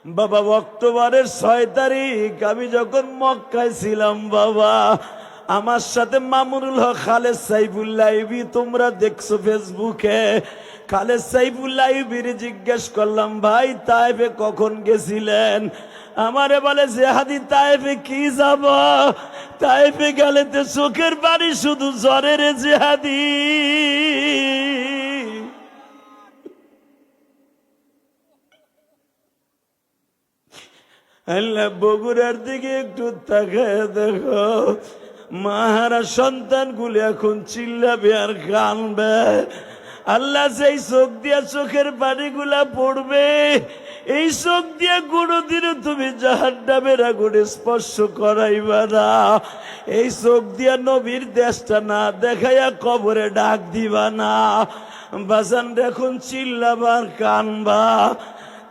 বাবা অক্টোবরের 6 তারিখ আমি যখন মক্কায় ছিলাম বাবা, আমার সাথে মামুনুল হক খালেদ সাইফুল্লাহ আইবি, তোমরা দেখছো ফেসবুকে, খালেদ সাইফুল্লাহ আইবির জিজ্ঞেস করলাম ভাই তায়েফে কখন গেছিলেন? আমারে বলে জেহাদি তায়েফে কি যাব, তায়েফে গেলে তো চোখের পানি শুধু জ্বরের জেহাদি। আল্লাহ বগুড়ার দিকে একটু তাকায় দেখো, মাহারা সন্তান গুলি এখন চিল্লাবে আর কানবে। আল্লাহ সেই চোখ দিয়া চোখের পানি গুলা পড়বে, এই চোখ দিয়া কোনোদিনও তুমি জাহান্নামের আগুনে স্পর্শ করাইবা না। এই চোখ দিয়া নবীর দেশটা না দেখাইয়া কবরে ডাক দিবা না। বাজান এখন চিল্লাবা আর কানবা।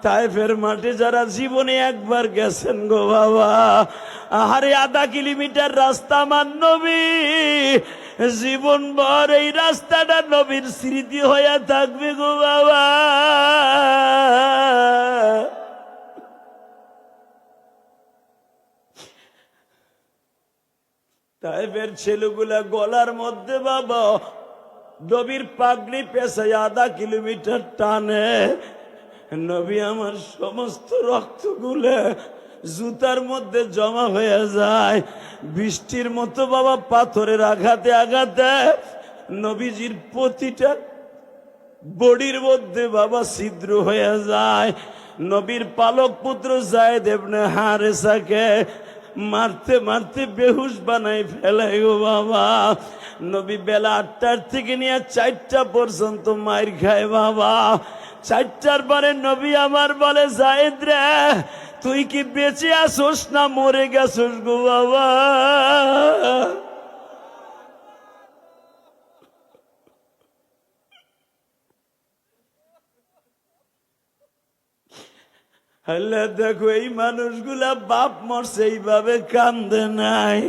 তায়েফের মাঠে যারা জীবনে একবার গেছেন গো বাবা, আহারে 0.5 কিলোমিটার রাস্তা আমার নবী, জীবন ভর এই রাস্তাটা নবীর স্মৃতি হইয়া থাকবে গো বাবা। তায়েফের ছেলেগুলা গলার মধ্যে বাবা নবীর পাগড়ি পেছায় 0.5 কিলোমিটার টানে। নবী আমার সমস্ত রক্তগুলো জুতার মধ্যে জমা হয়ে যায়, বৃষ্টির মতো বাবা পাথরের আঘাতে আঘাতে নবীজির প্রতিটা বডির মধ্যে বাবা ছিদ্র হয়ে যায়। নবীর পালক পুত্র যায়েদ ইবনে হারেসাকে মারতে মারতে বেহুশ বানাই ফেলে গো বাবা। নবী বেলা 8টার থেকে নিয়ে 4টা পর্যন্ত মাইর খায় বাবা। 4টার পরে নবী আমার বলে যায়েদ রে তুই কি বেঁচে আসোস না মরে গেছোস গো বাবা? আল্লাহ দেখো এই মানুষগুলা বাপ মরছে এইভাবে কান্দে নাই,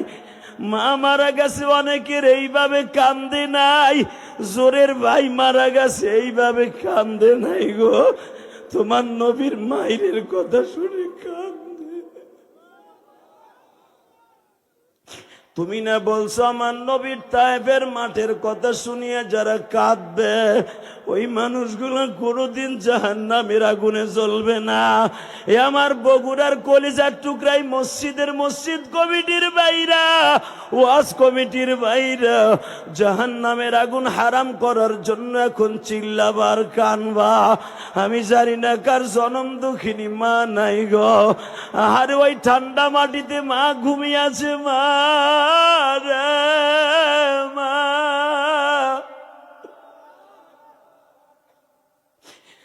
মা মারা গেছে অনেকের এইভাবে কান্দে নাই, জোরের ভাই মারা গেছে এইভাবে কান্দে নাই গো। তোমার নবীর মায়ের কথা শুনে কান্দে। তুমি না বলছো আমার নবীর তায়েফের মাঠের কথা শুনিয়ে যারা কাঁদবে ওই মানুষগুলো কোনোদিন জাহান্নামের আগুনে জ্বলবে না। এ আমার বগুড়ার কলিজার টুকরাই মসজিদ কমিটির বাইরা, ওয়াজ কমিটির বাইরা জাহান্নামের আগুন হারাম করার জন্য এখন চিল্লাবার কানবা। আমি জানি না কার জনম দুঃখিনী মা নাই গো, আরে ওই ঠান্ডা মাটিতে মা ঘুমিয়ে আছে, মা রে মা।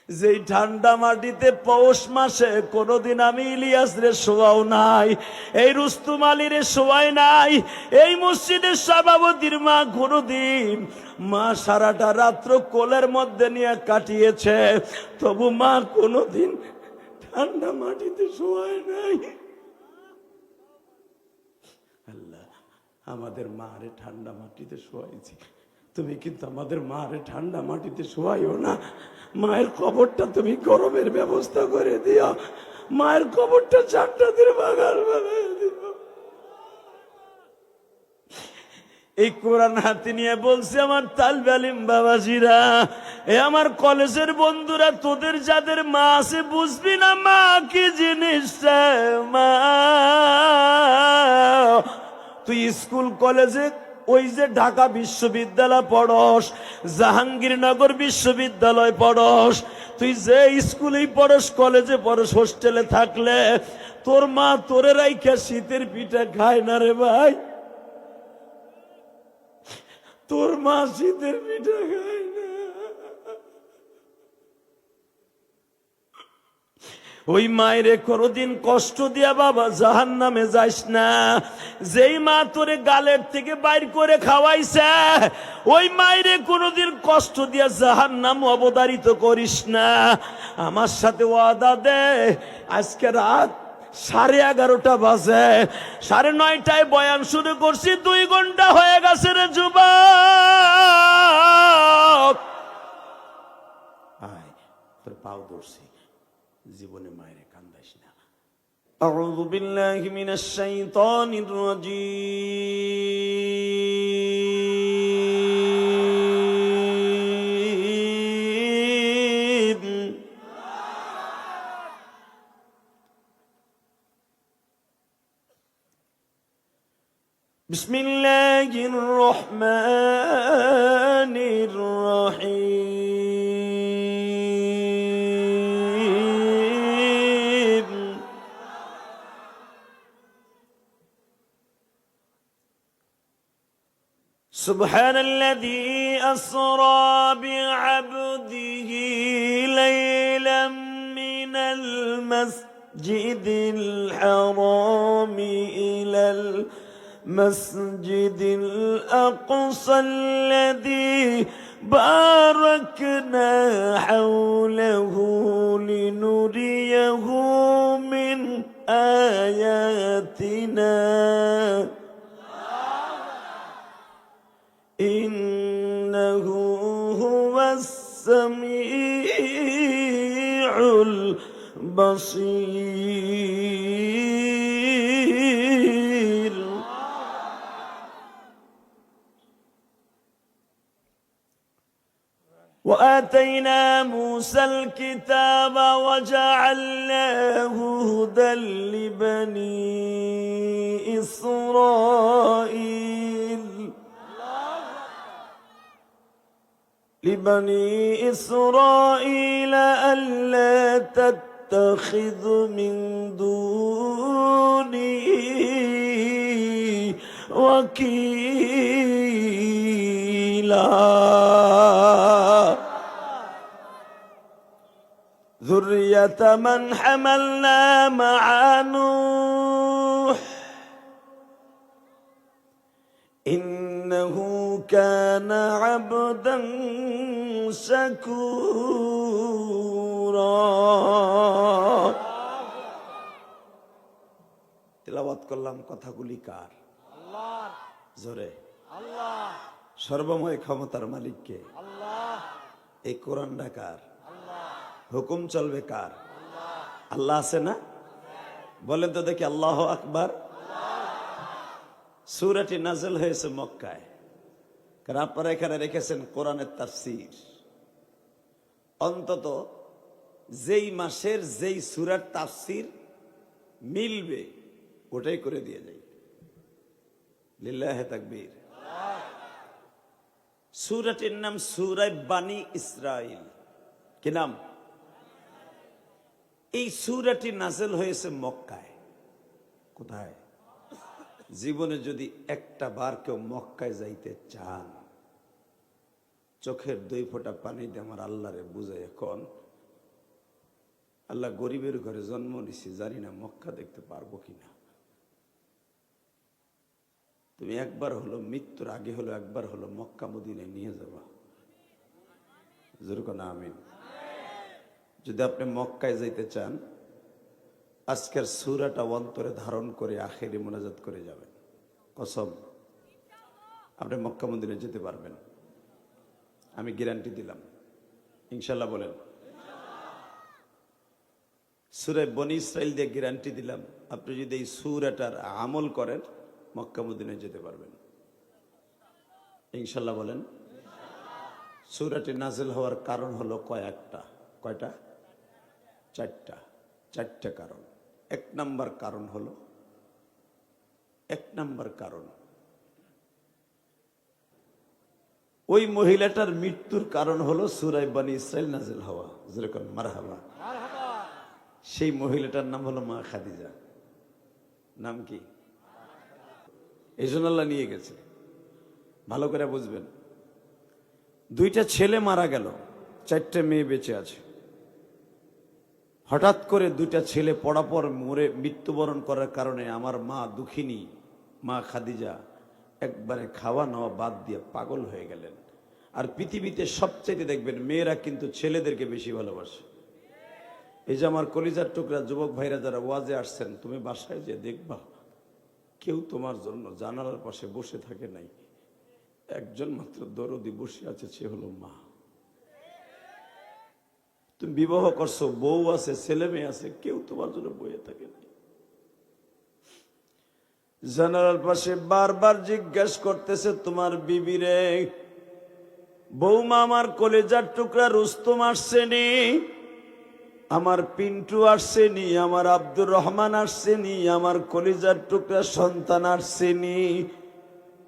যেই ঠান্ডা মাটিতে পৌষ মাসে কোনদিন আমি ইলিয়াস রে শোয়াও নাই, এই রুস্তুম আলী রে শোয়াই নাই, এই মসজিদের সভাপতির মা কোনদিন মা সারাটা রাত্র কোলের মধ্যে নিয়ে কাটিয়েছে, তবু মা কোনদিন ঠান্ডা মাটিতে শোয়ায় নাই। আল্লাহ আমাদের মারে ঠান্ডা মাটিতে শোয়াইছি, তুমি কিন্তু আমাদের মারে ঠান্ডা মাটিতে শোয়াইও না। মায়ের কবরটা তুমি গরমের ব্যবস্থা করে দিও, মায়ের কবরটা 4টা দিন বাগাল বানায় দিও। এই কোরআন হাতে নিয়ে বলছে আমার তালবে আলিম বাবাজিরা, এ আমার কলেজের বন্ধুরা, তোদের যাদের মা আছে বুঝবি না মা কি জিনিস। মা তুই স্কুল কলেজে ওই যে ঢাকা বিশ্ববিদ্যালয় পড়স, জাহাঙ্গীরনগর বিশ্ববিদ্যালয় পড়স, তুই যে স্কুলেই পড়স কলেজে পড়স হোস্টেলে থাকলে তোর মা তোরে রাইখা শীতের পিঠা খায় না রে ভাই, তোর মা শীতের পিঠা খায় না। ওই মায়েরে কোনদিন কষ্ট দিয়া বাবা জাহান্নামে যাইস না। যেই মা তোরে গালের থেকে বাইর করে খাওয়াইছে ওই মায়েরে কোনদিন কষ্ট দিয়া জাহান্নাম অবধারিত করিস না। আমার সাথে ওয়াদা দে, আজকে রাত 11:30 বাজে, 9:30টায় বয়ান শুরু করছি, 2 ঘন্টা হয়ে গেছে রে যুবক। আয় তোর পাও ধরছি, জীবনে মায়ের কান্দাইস না। আউযু বিল্লাহি মিনাশ শাইতানির রাজীম। বিসমিল্লাহির রহমানির রহিম। সুবহানাল্লাযী আসরা বিআবদিহি লাইলাম মিনাল মাসজিদিল হারামি ইলাল مسجد الأقصى الذي باركنا حوله لنريه من آياتنا إنه هو السميع البصير. وآتينا موسى الكتاب وجعلناه هدى لبني إسرائيل ألا تتخذ من دوني وكيلا ذرية من حملنا مع نوح إنه كان عبدا شكورا. তিলাওয়াত করলাম কথাগুলি কার? আল্লাহর। জোরে আল্লাহ। সর্বময় ক্ষমতার মালিককে আল্লাহ। এই কোরআনটা কার? হুকুম চলবে কার? আল্লাহ আছে না? বলেন তো দেখি আল্লাহু আকবার। সূরাটি নাযিল হয়েছে মক্কায়, কারণ আপনারা এখানে রেখেছেন কোরআনের তাফসীর। অন্তত যেই মাসের যেই সূরার তাফসীর মিলবে ওটাই করে দিয়ে যাই। লিল্লাহি তাকবীর। সূরাটির নাম সূরা বানী ইসরাইল। কি নাম? এই সূরাটি নাযিল হয়েছে মক্কায়। কোথায়? জীবনে যদি একটা বার কেউ মক্কায় যাইতে চান, চোখের 2 ফোঁটা পানি দিয়ে আমার আল্লাহরে বুঝাই, এখন আল্লাহ গরিবের ঘরে জন্ম নিছি, জানি না মক্কা দেখতে পারবো কিনা। তুমি একবার হলো, মৃত্যুর আগে হলো একবার হলো মক্কা মদিনায় নিয়ে যাবা। যেরকম আমিন। যদি আপনি মক্কায় যাইতে চান, আজকের সূরাটা অন্তরে ধারণ করে আখেরি মোনাজাত করে যাবেন, কসম আপনি মক্কা মদিনায় যেতে পারবেন, আমি গ্যারান্টি দিলাম। ইনশাল্লাহ বলেন। সূরা বনী ইসরাইল দিয়ে গ্যারান্টি দিলাম, আপনি যদি এই সূরাটার আমল করেন মক্কা মদিনায় যেতে পারবেন। ইনশাল্লাহ বলেন। সূরাটি নাযিল হওয়ার কারণ হলো কয়েকটা। কয়টা? 4টা কারণ। 1 নম্বর কারণ হলো, 1 নম্বর কারণ ওই মহিলাটার মৃত্যুর কারণ হলো সূরা বনী ইসরাইল নাযিল হওয়া। যেরকম মারহাবা। সেই মহিলাটার নাম হলো মা খাদিজা। নাম কি? এই জন্য আল্লাহ নিয়ে গেছে। ভালো করে বুঝবেন। 2টা ছেলে মারা গেল, 4টে মেয়ে বেঁচে আছে। হঠাৎ করে 2টা ছেলে পড়াপর মরে মৃত্যুবরণ করার কারণে আমার মা দুঃখিনী মা খাদিজা একবারে খাওয়া নেওয়া বাদ দিয়ে পাগল হয়ে গেলেন। আর পৃথিবীতে সবচাইতে দেখবেন মেয়েরা কিন্তু ছেলেদেরকে বেশি ভালোবাসে। এই যে আমার কলিজার টুকরা যুবক ভাইরা যারা ওয়াজে আসছেন, তুমি বাসায় যে দেখবা কেউ তোমার জন্য জানালার পাশে বসে থাকে নাই, একজন মাত্র দরদি বসে আছে, সে হলো মা। তুমি বিবাহ করছো, বউ আছে, ছেলে মেয়ে আছে, কেউ তোমার জন্য বইয়ে থাকে না। জেনারেল পাশে বারবার জিজ্ঞেস করতেছে তোমার বিবিরে, বৌমা আমার কলেজার টুকরা রুস্তম আসছেনি, আমার পিন্টু আসছেনি, আমার আব্দুর রহমান আসছেনি, আমার কলেজার টুকরা সন্তান আসছেনি।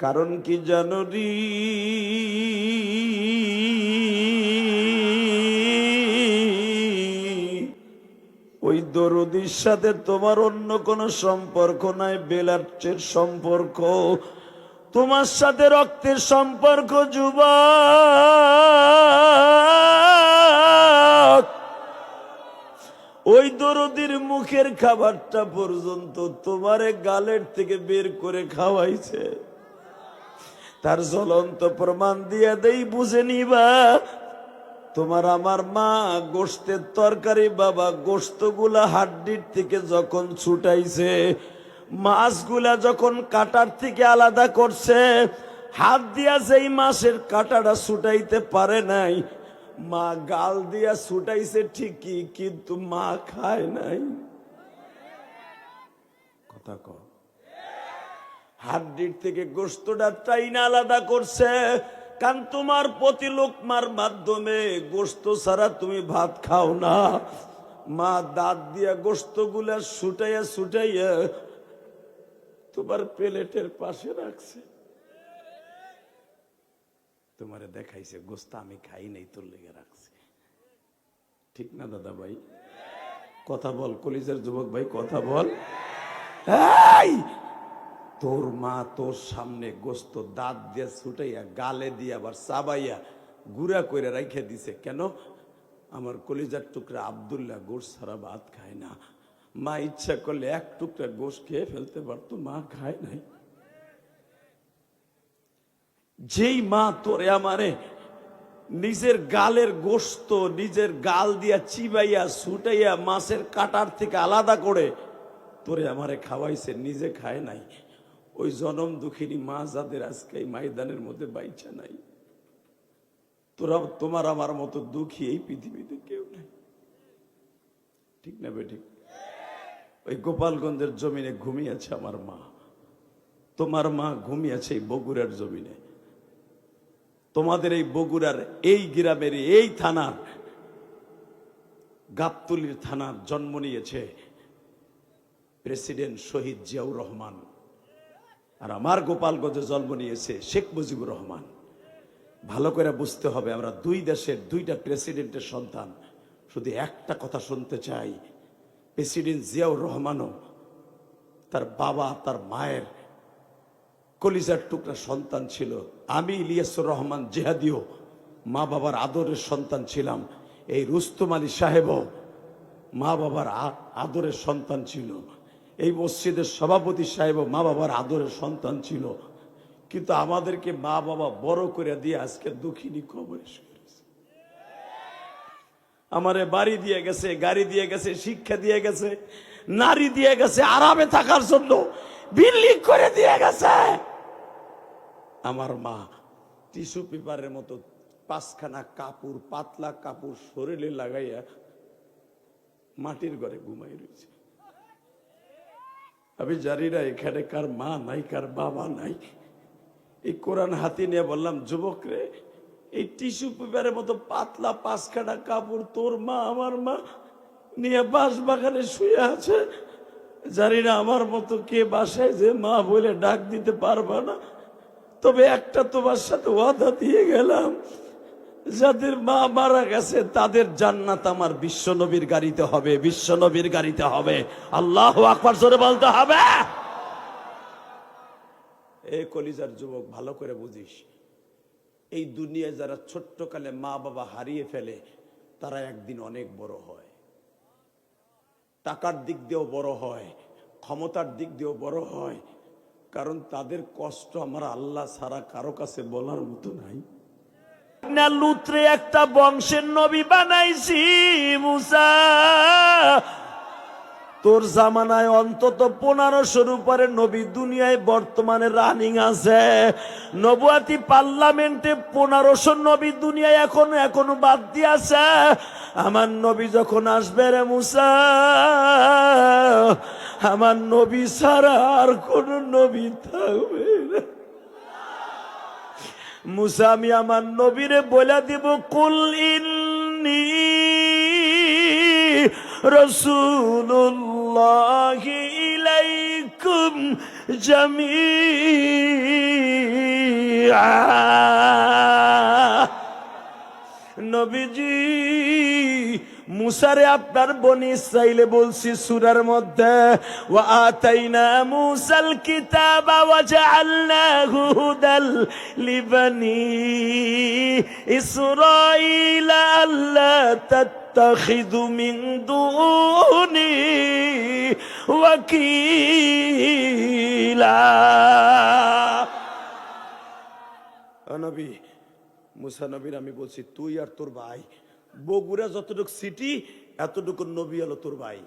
কারণ কি জানো রে, ওই দরদির সাথে তোমার অন্য কোনো সম্পর্ক নাই, বেলাচ্ছের সম্পর্ক, তোমার সাথে রক্তের সম্পর্ক যুবক। ওই দরদির মুখের খাবারটা পর্যন্ত তোমারে গালের থেকে বের করে খাওয়াইছে। তার জ্বলন্ত প্রমাণ দিয়ে দেই, বুঝে নিবা। তোমার আমার মা গোশতের তরকারি বাবা, গোশতগুলা হাড্ডির থেকে যখন ছুটাইছে, মাছগুলা যখন কাটার থেকে আলাদা করছে, হাত দিয়া যেই মাছের কাটাটা ছুটাইতে পারে নাই, মা গাল দিয়া ছুটাইছে ঠিকই, কিন্তু মা খায় নাই। কথা কও। হাড্ডির থেকে গোশতটা টাইনা আলাদা করছে, কারণ তোমার প্রতি লোকমার মাধ্যমে গোশত ছাড়া তুমি ভাত খাও না। মা দাঁত দিয়া গোশতগুলা ছুটাইয়া ছুটাইয়া তোমার প্লেটের পাশে রাখছে, তোমারে দেখাইছে গোশত আমি খাই নাই, তোর লেগে রাখছে। ঠিক না দাদা ভাই? কথা বল কলিজার যুবক ভাই, কথা বল। এই তোর মা তোর সামনে গোশত দাঁত দিয়ে ছুটাইয়া গালে দিয়ে আবার চাবাইয়া গুড়া করে রাইখে দিছে। কেন? আমার কলিজার টুকরা আব্দুল্লাহ গোশত ছাড়া ভাত খায় না। মা ইচ্ছা করলে এক টুকরা গোশত খেয়ে ফেলতে পারতো, মা খায় নাই। যেই মা তোরে আমারে নিজের গালের গোশত নিজের গাল দিয়া চিবাইয়া ছুটাইয়া মাছের কাটার থেকে আলাদা করে তোরে আমারে খাওয়াইছে, নিজে খায় নাই, ওই জনম দুঃখিনী মা যাদের আজকে এই ময়দানের মধ্যে বাইচা নাই, তোরা তোমার আমার মতো দুঃখী এই পৃথিবীতে কেউ নাই। ঠিক না বেঠিক? ওই গোপালগঞ্জের জমিনে ঘুমিয়েছে আমার মা, তোমার মা ঘুমিয়েছে এই বগুড়ার জমিনে। তোমাদের এই বগুড়ার এই গ্রামের এই থানার গাবতলীর থানার জন্ম নিয়েছে প্রেসিডেন্ট শহীদ জিয়াউর রহমান, আর আমার গোপালগঞ্জে জন্ম নিয়েছে শেখ মুজিবুর রহমান। ভালো করে বুঝতে হবে, আমরা দুই দেশের দুইটা প্রেসিডেন্টের সন্তান। শুধু একটা কথা শুনতে চাই, প্রেসিডেন্ট জিয়াউর রহমানও তার বাবা তার মায়ের কলিজার টুকরা সন্তান ছিল। আমি ইলিয়াসুর রহমান জেহাদিও মা বাবার আদরের সন্তান ছিলাম। এই রুস্তম আলী সাহেবও মা বাবার আদরের সন্তান ছিল। এই মসজিদের সভাপতি সাহেবও মা বাবার আদরের সন্তান ছিল। কিন্তু আমাদেরকে মা বাবা বড় করে দিয়ে আজকে দুঃখিনী কবরে শুয়েছে। আমারে বাড়ি দিয়ে গেছে, গাড়ি দিয়ে গেছে, শিক্ষা দিয়ে গেছে, নারী দিয়ে গেছে, আরামে থাকার জন্য বিল্ডিং করে দিয়ে গেছে। আমার মা টিস্যু পেপারের মতো পাঁচখানা কাপড়, পাতলা কাপড় শরীরে লাগাইয়া মাটির ঘরে ঘুমাই রয়েছে। আমি জানি না এখানে কার মা নাই, কার বাবা নাই। এই কোরআন হাতি নিয়ে বললাম, যুবক রে, এই টিস্যু পেপারের মতো পাতলা পাঁচখানা কাপড় তোর মা আমার মা নিয়ে বাঁশ বাগানে শুয়ে আছে। জানি না আমার মতো কে বাসায় যে মা বলে ডাক দিতে পারবা না। তবে একটা তোমার সাথে ওয়াদা দিয়ে গেলাম, যাদের মা মারা গেছে তাদের জান্নাত আমার বিশ্ব নবীর গাড়িতে হবে, বিশ্ব নবীর গাড়িতে হবে। আল্লাহু আকবার জোরে বলতে হবে। এ কলিজার যুবক, ভালো করে বুঝিস, এই দুনিয়ায় যারা ছোট্টকালে মা বাবা হারিয়ে ফেলে তারা একদিন অনেক বড় হয়। টাকার দিক দিয়েও বড় হয়, ক্ষমতার দিক দিয়েও বড় হয়। কারণ তাদের কষ্ট আমার আল্লাহ ছাড়া কারো কাছে বলার মতো নাই। না লুত্রে একটা বংশের নবী বানাইছি মুসা, তোর জামানায় অন্তত 1500-র উপরে নবী দুনিয়ায় বর্তমানে রানিং আছে। নবুয়াতি পার্লামেন্টে 1500 নবী দুনিয়ায় এখনো বাদ দিয়ে আছে। আমার নবী যখন আসবে রে মুসা, আমার নবী ছাড়া আর কোন নবী থাকবে না। মুসা, আমি আমার নবীরে বলে দিব, কুল ইন্নী রাসূলুল্লাহি ইলাইকুম জামিআ। নবীজি, মুসারে আপনার বনি ইসরাইলে বলছি সূরার মধ্যে, ওয়া আতাইনা মুসাল কিতাবা ওয়া জাআলনাহু হুদাল লিবানি ইসরাঈলা আল্লা তাত্তাখিযু মিন দুনি ওয়াকিলা। নবী মুসা নবীর আমি বলছি, তুই আর তোর ভাই বগুড়া যতটুকু সিটি এতটুকু নবী হলো তোর ভাই।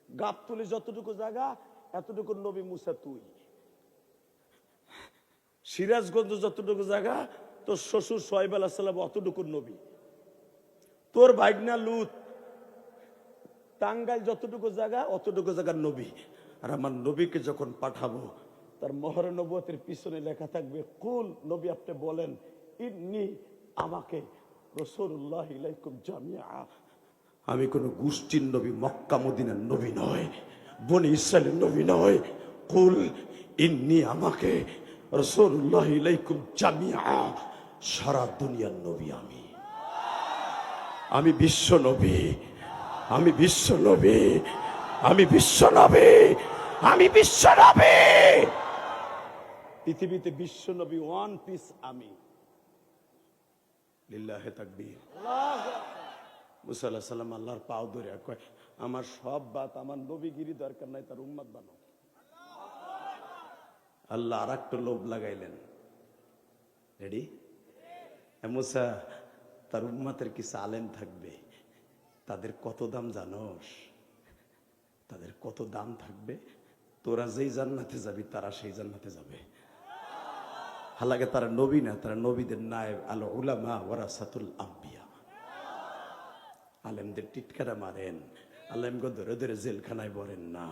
গাবতলী যতটুকু জায়গা এতটুকু নবী মুসা তুই। সিরাজগঞ্জ যতটুকু জায়গা তোর শ্বশুর সোহাইব আলাইহিস সালাম অতটুকু নবী। তোর ভাগনা লুত টাঙ্গাইল যতটুকু জায়গা অতটুকু জায়গার নবী। আর আমার নবীকে যখন পাঠাবো তার মোহরে নবুয়তের পিছনে লেখা থাকবে, কুল, নবী আপনি বলেন, ইন্নী, আমাকে, রাসূলুল্লাহ ইলাইকুম জামিআ, আমি কোন গোষ্ঠীর নবী, মক্কা মদিনার নবী নয়, বনি ইসরাইলের নবী নয়। কুল ইন্নী, আমাকে, রাসূলুল্লাহ ইলাইকুম জামিআ, সারা দুনিয়ার নবী আমি। আমি বিশ্ব নবী, আমি বিশ্ব নবী, আমি বিশ্ব নবী, আমি বিশ্ব নবী। পৃথিবীতে বিশ্ব নবী ওয়ান পিস আমি। লিল্লাহে তাকবীর। মুসা আলাইহিস সালাম আল্লাহর পাও ধরে কয়, আমার সব বাত, আমার নবীগিরি দরকার নাই, তার উম্মত বানো। আল্লাহ আর একটা লোভ লাগাইলেন। রেডি? মুসা, তার উম্মতের কিছু আলেম থাকবে, তাদের কত দাম জানোস? তাদের কত দাম থাকবে? তোরা যেই জান্নাতে যাবি তারা সেই জান্নাতে যাবে। হালাকে তারা নবী না, তারা নবীদের নায়েব। আল উলামা ওয়ারাসাতুল আম্বিয়া। আলেমদের টিটকারা মারেন, আলেমকে ধরে ধরে জেলখানায় বলেন না।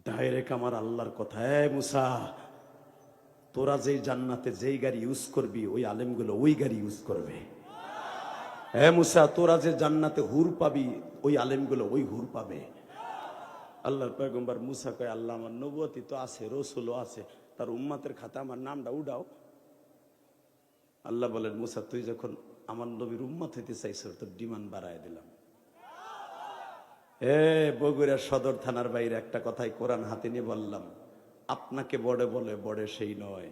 ডাইরেক্ট আমার আল্লাহর কথা, মুসা, তোরা যেই জান্নাতে যেই গাড়ি ইউজ করবি ওই আলেমগুলো ওই গাড়ি ইউজ করবে। মুসা, তোরা যে জান্নাতে হুর পাবি ওই আলেমগুলো ওই হুর পাবে। আল্লাহর পয়গম্বর মুসা কয়, আল্লাহ, আমার নবুয়তি তো আছে, রসুলও আছে, তার উম্মতের খাতা আমার নামটা উঠাও। আল্লাহ বলেন, মুসা, তুই যখন আমার নবীর উম্মত হইতে চাইছ, তোর ডিমান্ড বাড়ায় দিলাম। বগুড়া সদর থানার বাইরে একটা কথাই কোরআন হাতে নিয়ে বললাম, আপনাকে বড় বলে বড় সেই নয়,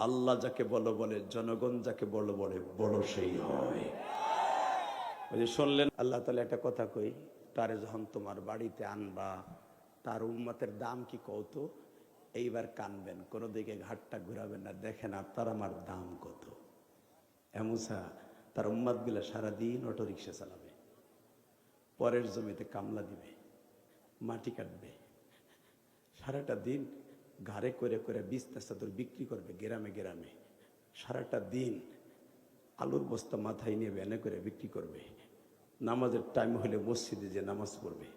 আল্লাহ যাকে বলো বলে, জনগণ যাকে বলো বলে বড় সেই হয়। ওই যে শুনলেন, আল্লাহ তাআলা একটা কথা কই, তারে যখন তোমার বাড়িতে আনবা তার উম্মতের দাম কি কত, এইবার কানবেন, কোনো দিকে ঘাটটা ঘুরাবেন না, দেখেন আপনার আমার দাম কত। মুসা, তার উম্মত গুলা সারাদিন অটো রিক্সা চালাবে, পরের জমিতে কামলা দিবে, মাটি কাটবে, সারাটা দিন ঘাড়ে করে করে বিছনা চাদর বিক্রি করবে গ্রামে গ্রামে, সারাটা দিন আলুর বস্তা মাথায় নিয়ে ভ্যানে করে বিক্রি করবে, নামাজের টাইম হলে মসজিদে যে নামাজ পড়বে,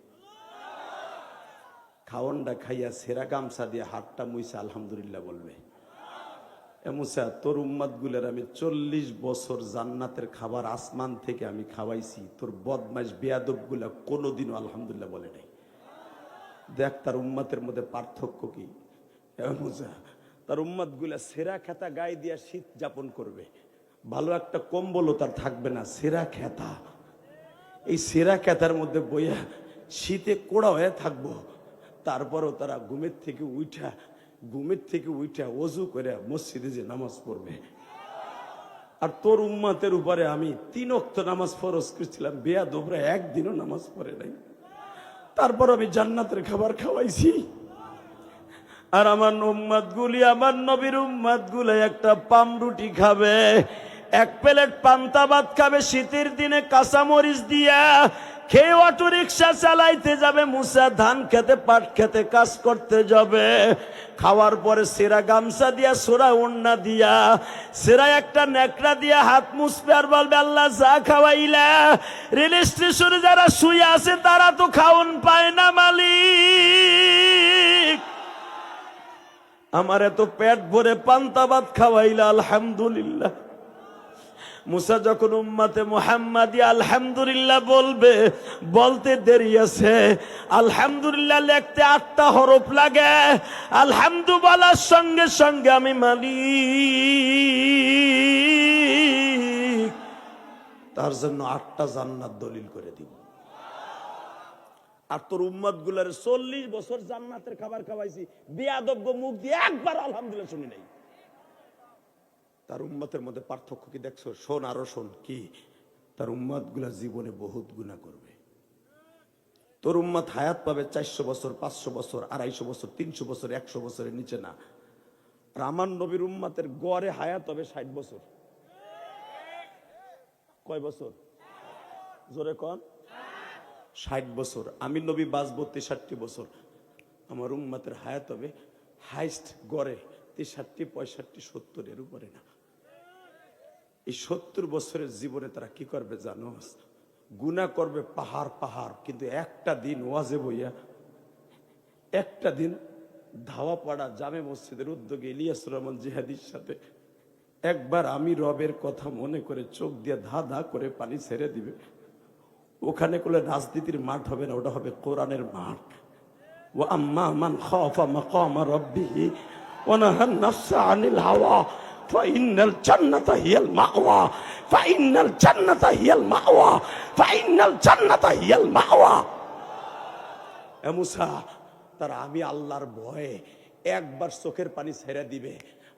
খাওয়ানটা খাইয়া সেরা গামছা দিয়ে হাতটা মুইসা আলহামদুলিল্লাহ বলবে। মুসা, তোর উম্মত গুলের আমি 40 বছর জান্নাতের খাবার আসমান থেকে আমি খাওয়াইছি, তোর বদমাইশ বেয়াদব গুলা কোনোদিনও আলহামদুলিল্লাহ বলে নাই। দেখ তার উম্মতের মধ্যে পার্থক্য কি। মুসা, তার উম্মত গুলা সেরা খেতা গায়ে দিয়া শীত যাপন করবে, ভালো একটা কম্বলও তার থাকবে না, সেরা খেতা। এই সেরা খেতার মধ্যে বইয়া শীতে কোড়া হয়ে থাকবো, তারপরও তারা ঘুমের থেকে উঠা ওযু করে মসজিদে যে নামাজ পড়বে। আর তোর উম্মতের উপরে আমি 3 ওয়াক্ত নামাজ ফরজ করেছিলাম, বেয়াদবরা একদিনও নামাজ পড়ে নাই, তারপর আমি জান্নাতের খাবার খাওয়াইছি। আর আমার উম্মত গুলি, আমার নবীর উম্মত গুলো একটা পামরুটি খাবে, এক প্লেট পান্তা ভাত খাবে শীতের দিনে কাঁচামরিচ দিয়া, খেয়ে অটো রিক্সা চালাইতে যাবে, মুসা ধান খেতে পাট খেতে কাজ করতে যাবে। খাওয়ার পরে সেরা গামছা দিয়া সোরা ওড়না দিয়া সেরা একটা নেকড়া দিয়া হাত মুছবে আর বলবে আল্লাহ যা খাওয়াইলা। রেল স্টেশনে যারা শুয়ে আছে তারা তো খাওন পায় না মালিক, আমার এত পেট ভরে পান্তা ভাত খাওয়াইলা আলহামদুলিল্লাহ। মুসা যখন উম্মতে মুহাম্মাদি আলহামদুলিল্লাহ বলবে, বলতে দেরি আছে। আলহামদুলিল্লাহ লিখতে 8টা হরফ লাগে। আলহামদু বলার সঙ্গে সঙ্গে আমি মালিক তার জন্য 8টা জান্নাত দলিল করে দিব। আর তোর উম্মত গুলার 40 বছর জান্নাতের খাবার খাওয়াইছি, বেয়াদব মুখ দিয়ে একবার আলহামদুলিল্লাহ শুনি নাই। তার উম্মতের মধ্যে পার্থক্য কি দেখছো? শোন, আরো শোন, কি তার উম্মত গুলা জীবনে বহুত গুনাহ করবে। তোর উম্মত হায়াত পাবে 400 বছর, 500 বছর, 250 বছর, 300 বছর, 100 বছরের নিচে না। আর আমার নবীর উম্মতের গড়ে হায়াত হবে 60 বছর। কয় বছর? জোরে কন। 60 বছর। আমি নবী বাঁচবো 63 বছর। আমার উম্মতের হায়াত হবে হাইস্ট গড়ে 63, 65, 70 এর উপরে না। এই 70 বছরের জীবনে তারা কি করবে জানো? গুনাহ করবে পাহাড় পাহাড়, কিন্তু একটা দিন ওয়াজে বইয়া, একটা দিন ধাওয়াপাড়া জামে মসজিদের উদ্যোগে ইলিয়াস রহমান জিহাদির সাথে একবার আমি রবের কথা মনে করে চোখ দিয়ে ধা ধা করে পানি ছেড়ে দিবে। ওখানে কোলে রাজনীতির মাঠ হবে না, ওটা হবে কোরআনের মাঠ। ওয়া আম্মা মান খাফা মাকাম রাব্বিহি ওয়া নাহান নাফসা আনিল হাওয়া ফাইনাল জান্নাতা হিয়াল মাওয়া, ফাইনাল জান্নাতা হিয়াল মাওয়া, ফাইনাল জান্নাতা হিয়াল মাওয়া। এ মুসা, তারা আমি আল্লাহর ভয়ে একবার চোখের পানি ছেড়ে দিবে,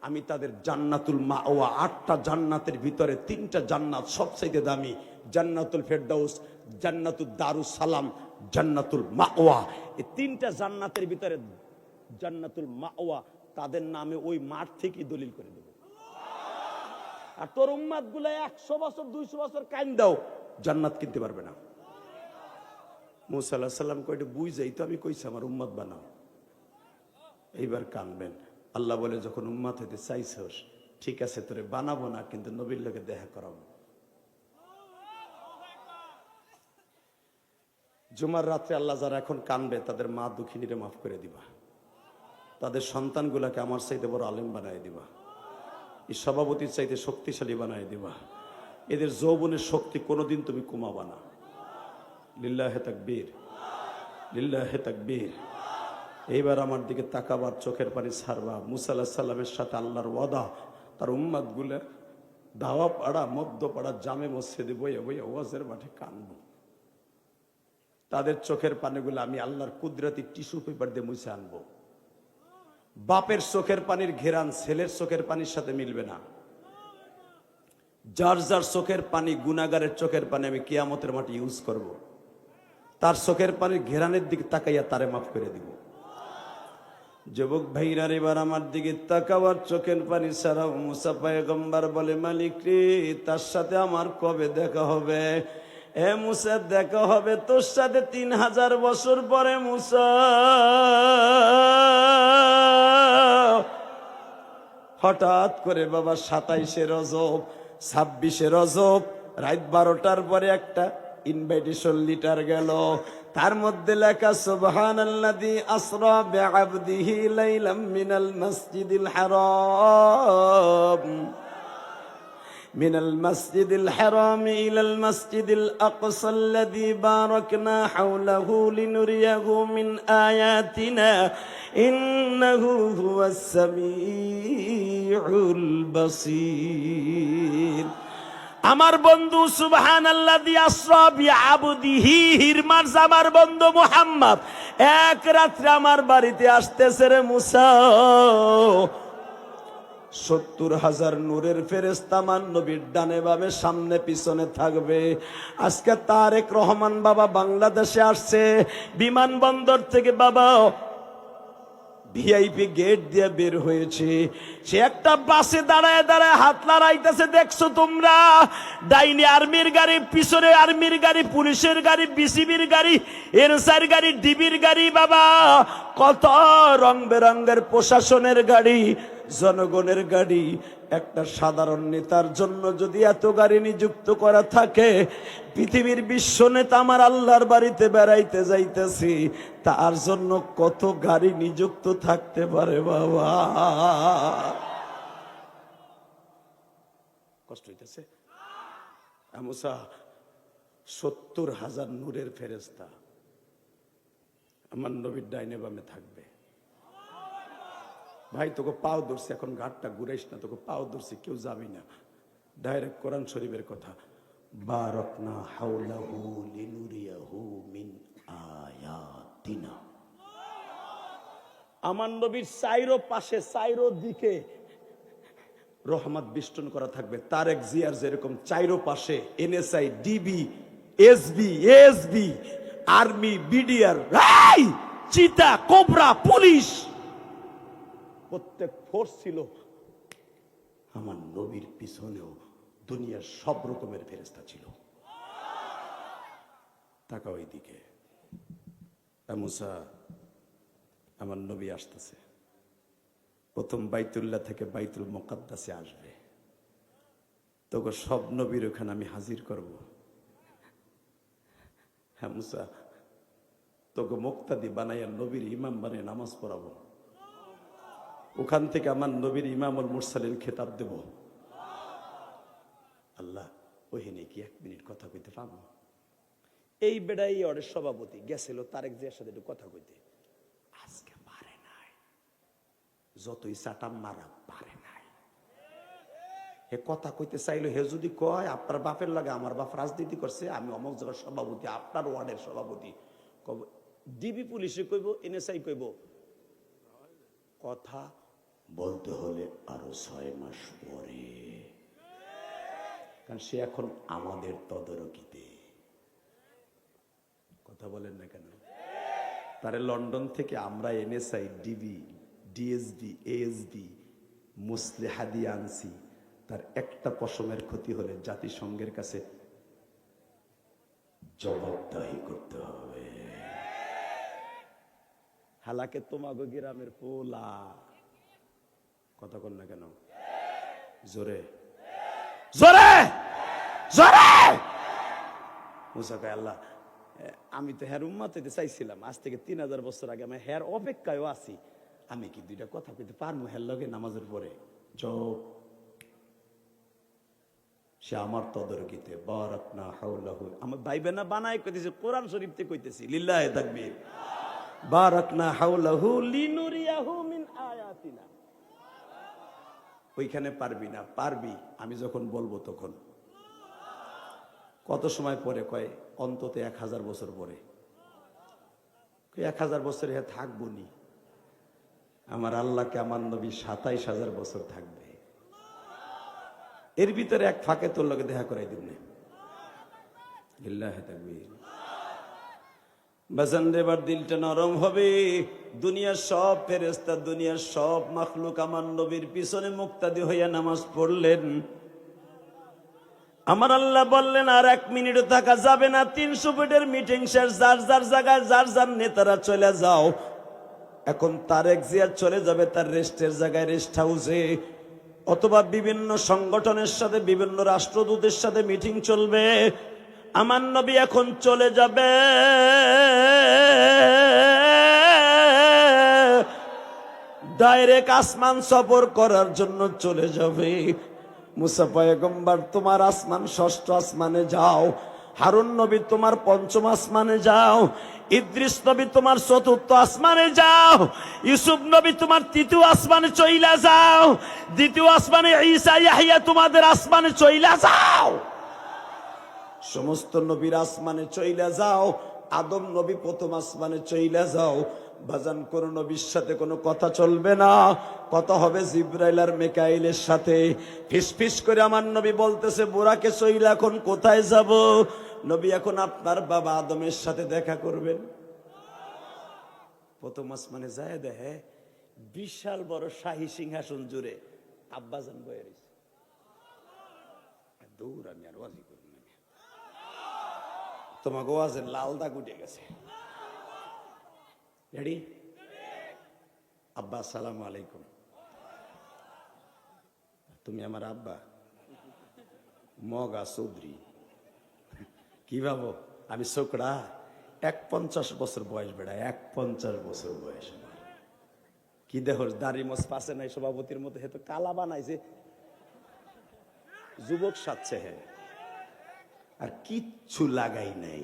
আমি তাদের জান্নাতুল মাওয়া, 8টা জান্নাতের ভিতরে 3টা জান্নাত সবচেয়ে দামি, জান্নাতুল ফেরদাউস, জান্নাতুল দারুস সালাম, জান্নাতুল মাওয়া। এই 3টা জান্নাতের ভিতরে জান্নাতুল মাওয়া, তাদের নামে ওই মাঠ থেকে দলিল করে দেব। আর তোর উম্মাত গুলা 100 বছর 200 বছর কাইন দাও, জান্নাত কিনতে পারবে না। মুসা আলাইহিস সালাম কইটা বুঝ যাই তো, আমি কইছি আমার উম্মত বানাও। এইবার কানবেন। আল্লাহ বলে যখন উম্মত হইতে চাইছস, ঠিক আছে তোরে বানাবো না, কিন্তু নবীর লগে দেখা করাবো। জুমার রাত্রে আল্লাহ যারা এখন কানবে তাদের মা দুঃখিনীরে মাফ করে দিবা, তাদের সন্তানগুলাকে আমার চাইতে বড় আলেম বানাই দিবা, এই সভাপতির চাইতে শক্তিশালী বানাই দিবা, এদের যৌবনের শক্তি কোনোদিন তুমি কমাবা না। লিল্লাহে তাকবীর, লিল্লাহে তাকবীর। এইবার আমার দিকে তাকাবার, চোখের পানি ছাড়বা। মুসা আলাইহিস সালামের সাথে আল্লাহর ওয়াদা, তার উম্মত গুলা দাওয়া পাড়া মধ্যপাড়া জামে মসজিদে বইয়া বইয়া ওয়াজের মাঠে কানবো। তাদের চোখের পানিগুলো আমি আল্লাহর কুদরতি টিস্যু পেপার দিয়ে মুছে আনবো। বাপের চোখের পানির ঘেরান ছেলের চোখের পানির সাথে মিলবে না। যার যার চোখের পানি, গুনাহগারের চোখের পানি আমি কিয়ামতের মাঠে ইউজ করব। তার চোখের পানির ঘেরানের দিকে তাকাইয়া তারে মাফ করে দিব। যুবক ভাইরা এবার আমার দিকে তাকাবার, চোখের পানি ছাড়াও। মুসা পয়গম্বর বলে, মালিক রে, তার সাথে আমার কবে দেখা হবে? এ মুসা, দেখা হবে তোর সাথে 3000 বছর পরে। মুসা, হঠাৎ করে বাবা 27শে রজব, 26শে রজব রাত 12টার পরে একটা ইনভাইটেশন লিটার গেল। তার মধ্যে লেখা, সুবহানাল্লাযী আসরা বিআবদিহি লাইলাম মিনাল মাসজিদিল হারাম মিনাল মাসজিদিল হারাম ইলাল মাসজিদিল আকসা আল্লাযী বারাকনা হাওলাহু লিনুরিয়াহু মিন আয়াতিনা ইন্নাহু হুয়াস সামিউল বাসীর। আমার বন্ধু সুবহানাল্লাযী আসরা বিআবদিহি, হিরমার আমার বন্ধু মুহাম্মদ এক রাত্রে আমার বাড়িতে আসতেছে রে মুসা। 70,000 নূরের ফেরেশতা আমার নবীর ডানে বামে সামনে পিছনে থাকবে। আজকে তারেক রহমান বাবা বাংলাদেশে আসছে, বিমানবন্দর থেকে বাবা ভিআইপি গেট দিয়ে বের হয়েছে। সে একটা বাসে দাঁড়ায় দাঁড়ায় হাত লড়াইতেছে, দেখছো তোমরা? ডাইনি আর্মির গাড়ি, পিছনে আর্মির গাড়ি, পুলিশের গাড়ি, বিসিবির গাড়ি, এনসার গাড়ি, ডিবির গাড়ি, বাবা কত রং বেরঙ্গের প্রশাসনের গাড়ি, জনগণের গাড়ি। একটা সাধারণ নেতার জন্য যদি এত গাড়ি নিযুক্ত করা থাকে, পৃথিবীর বিশ্ব নেতা আমার আল্লাহর বাড়িতে বেড়াইতে যাইতেছি, তার জন্য কত গাড়ি নিযুক্ত থাকতে পারে বাবা? কষ্ট হইতেছে? মুসা 70,000 নূরের ফেরেশতা আমার নবীর ডাইনে বামে থাকবে। ভাই তোকে পাও ধরছি, এখন ঘাটটা ঘুরাইস না, তোকে পাও ধরছি, কেউ যাবি না। ডাইরেক্ট কোরআন শরীফের কথা, বারাকনা হাওলাহু লিনুরিয়াহু মিন আয়াতিনা। আমার নবীর চাইরো পাশে, চাইরো দিকে রহমত বেষ্টন করা থাকবে। তারেক জিয়ার যেরকম চাইরো পাশে NSI, DB, SB, SB, army, BDR, চিতা, কোবরা, পুলিশ, প্রত্যেক ফোর্স ছিল। আমার নবীর পিছনেও দুনিয়ার সব রকমের ফেরেশতা ছিল। তাকাও এইদিকে, মুসা আমার নবী আসতেছে, প্রথম বাইতুল্লাহ থেকে বাইতুল মুকাদ্দাসে আসবে। তোকে সব নবীর ওখানে আমি হাজির করব। হ্যাঁ মুসা, তোকে মুক্তাদি বানাইয়া নবীর ইমাম বানিয়ে নামাজ পড়াবো। ওখান থেকে আমার নবীর ইমামুল মুরসালিন খেতাব দেব। আল্লাহ ওহিনে কি 1 মিনিট কথা কইতে পাবো? এই বেড়াই ওর সভাপতি গেছিল তারেক জিয়ার সাথে একটু কথা কইতে, আজকে পারে নাই। যতই চাটাম মারা পারে নাই। হে কথা কইতে চাইলো, হে যদি কয় আপনার বাপের লাগে আমার বাপ রাজনীতি করছে, আমি অমুক জায়গার সভাপতি, আপনার ওয়ার্ডের সভাপতি, কব ডিবি পুলিশে কইব, এনএসআই কইব, কথা বলতে হলে আরো 6 মাস পরে, কারণ সে এখন আমাদের তদারকিতে। কথা বলেন না কেন? তারে লন্ডন থেকে আমরা এনএসআই, ডিবি, ডিএসবি, এএসবি, মুসলেহাদি আনছি। তার একটা পশমের ক্ষতি হলে জাতিসংঘের কাছে জবাবদাহি করতে হবে। হালাকে তোমাগো গ্রামের পোলা, কথা কন না কেন? জোরে জোরে জোরে। মুসা কয়, আল্লাহ আমি তো হের উম্মত হইতে চাইছিলাম, আজ থেকে 3000 বছর আগে আমি হের অপেক্ষায়ও আছি, আমি কি 2টা কথা কইতে পারবো হের লগে নামাজের পরে? চুপ। সে আমার তদারকিতে। বারাকনা হাওলাহু, আমার ভাইবে না বানায় কইতেছে, কোরআন শরীফ থেকে কইতেছি, লিল্লাহি তাকবীর। বারাকনা হাওলাহু লিনুরিয়াহু মিন আয়াতিনা। ওইখানে পারবি না, পারবি আমি যখন বলবো তখন। কত সময় পরে? কয় অন্তত 1000 বছর পরে। 1000 বছর হে থাকবো নি? আমার আল্লাহকে আমার নবী 27000 বছর থাকবে। এর ভিতরে এক ফাঁকে তোর লগে দেখা করাই দিব না। লিল্লাহি তাকবীর। বাজান এবার দিলটা নরম হবে। দুনিয়ার সব ফেরেশতা, দুনিয়ার সব মাখলুক আমার নবীর পিছনে মুক্তাদি হইয়া নামাজ পড়লেন। আমার আল্লাহ বললেন আর 1 মিনিটও থাকা যাবে না। 300 ফুটের মিটিং শেষ, যার যার জায়গায় যার যার নেতারা চলে যাও। এখন তারেক জিয়া চলে যাবে তার রেস্টের জায়গায়, রেস্ট হাউসে, অথবা বিভিন্ন সংগঠনের সাথে, বিভিন্ন রাষ্ট্রদূতের সাথে মিটিং চলবে। আমার নবী এখন চলে যাবে ডাইরেক্ট আসমান সফর করার জন্য চলে যাবে। মুসা পয়গম্বর তোমার আসমান 6ষ্ঠ আসমানে যাও, হারুন নবী তোমার 5ম আসমানে যাও, ইদ্রিস নবী তোমার 4র্থ আসমানে যাও, ইউসুফ নবী তোমার 3য় আসমানে চইলা যাও, 2য় আসমানে ঈসা ইয়াহইয়া তোমাদের আসমানে চইলা যাও। সমস্ত নবীর আসমানে চইলা যাও। আদম নবী 1ম আসমানে চইলা যাও। বাজান কোন নবীর সাথে কোনো কথা চলবে না, কথা হবে জিবরাইল আর মিকাইলের সাথে। ফিস ফিস করে আমার নবী বলতেছে, বুরাকে চইলা এখন কোথায় যাব? নবী এখন আপনার বাবা আদমের সাথে দেখা করবেন। 1ম আসমানে যায় দেখে বিশাল বড় শাহী সিংহাসন জুড়ে আব্বাজান বয়ে রয়েছে। দৌড় আমি আর ওয়াজি করব না, তোমাকে ওয়াজের লাল দাগ উঠে গেছে। রেডি? আব্বা আসসালামু আলাইকুম। তুমি আমার আব্বা? মগা চৌধুরী। কি ভাবো আমি ছোকরা? 51 বছর বয়স বেড়া, 51 বছর বয়স। কি দেহ দাড়ি মোছ পাশে নাই, সভাপতির মতো হে তো কালা বানাইছে, যুবক সাজছে হে, আর কিচ্ছু লাগাই নাই,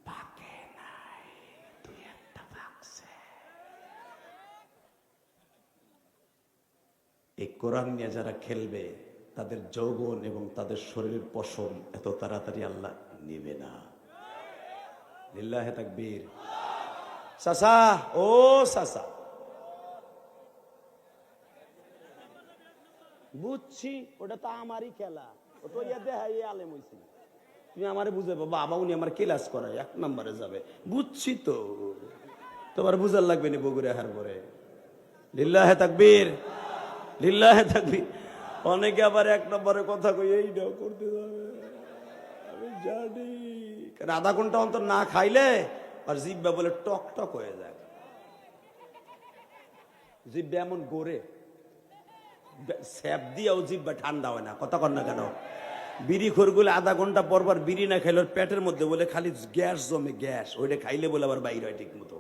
পাকে নাই, দুই একটা পাকছে। এই কোরআন নিয়ে যারা খেলবে তাদের যৌবন এবং তাদের শরীরের পশম এত তাড়াতাড়ি আল্লাহ নেবে না। লিল্লাহে তাকবীর। চাচা, ও চাচা, বুঝছি ওটা তো আমারই খেলা, ও তো দেখাই আলেম হইছি। তুমি আমারে বুঝে বাবা, উনি আমার ক্লাস করায় 1 নম্বরে যাবে, বুঝছি তো, তোমার বুঝার লাগবে না বগুড়া হার পরে। লিল্লাহে তাকবীর, লিল্লাহে তাকবীর। অনেকে আবার 1 নম্বরে কথা কই এইটাও করতে যাবে, আমি জানি। কারণ আধা ঘন্টা অন্তর না খাইলে আর জিব্বা বলে টক টক হয়ে যায়, জিব্বা এমন গড়ে, স্যাপ দিয়েও জিব্বা ঠান্ডা হয় না। কথা কর না কেন? বিড়ি খোরগুলো আধা ঘন্টা পর পর বিড়ি না খাইলে পেটের মধ্যে বলে খালি গ্যাস জমে, গ্যাস ওইটা খাইলে বলে আবার বাইর হয় ঠিক মতো।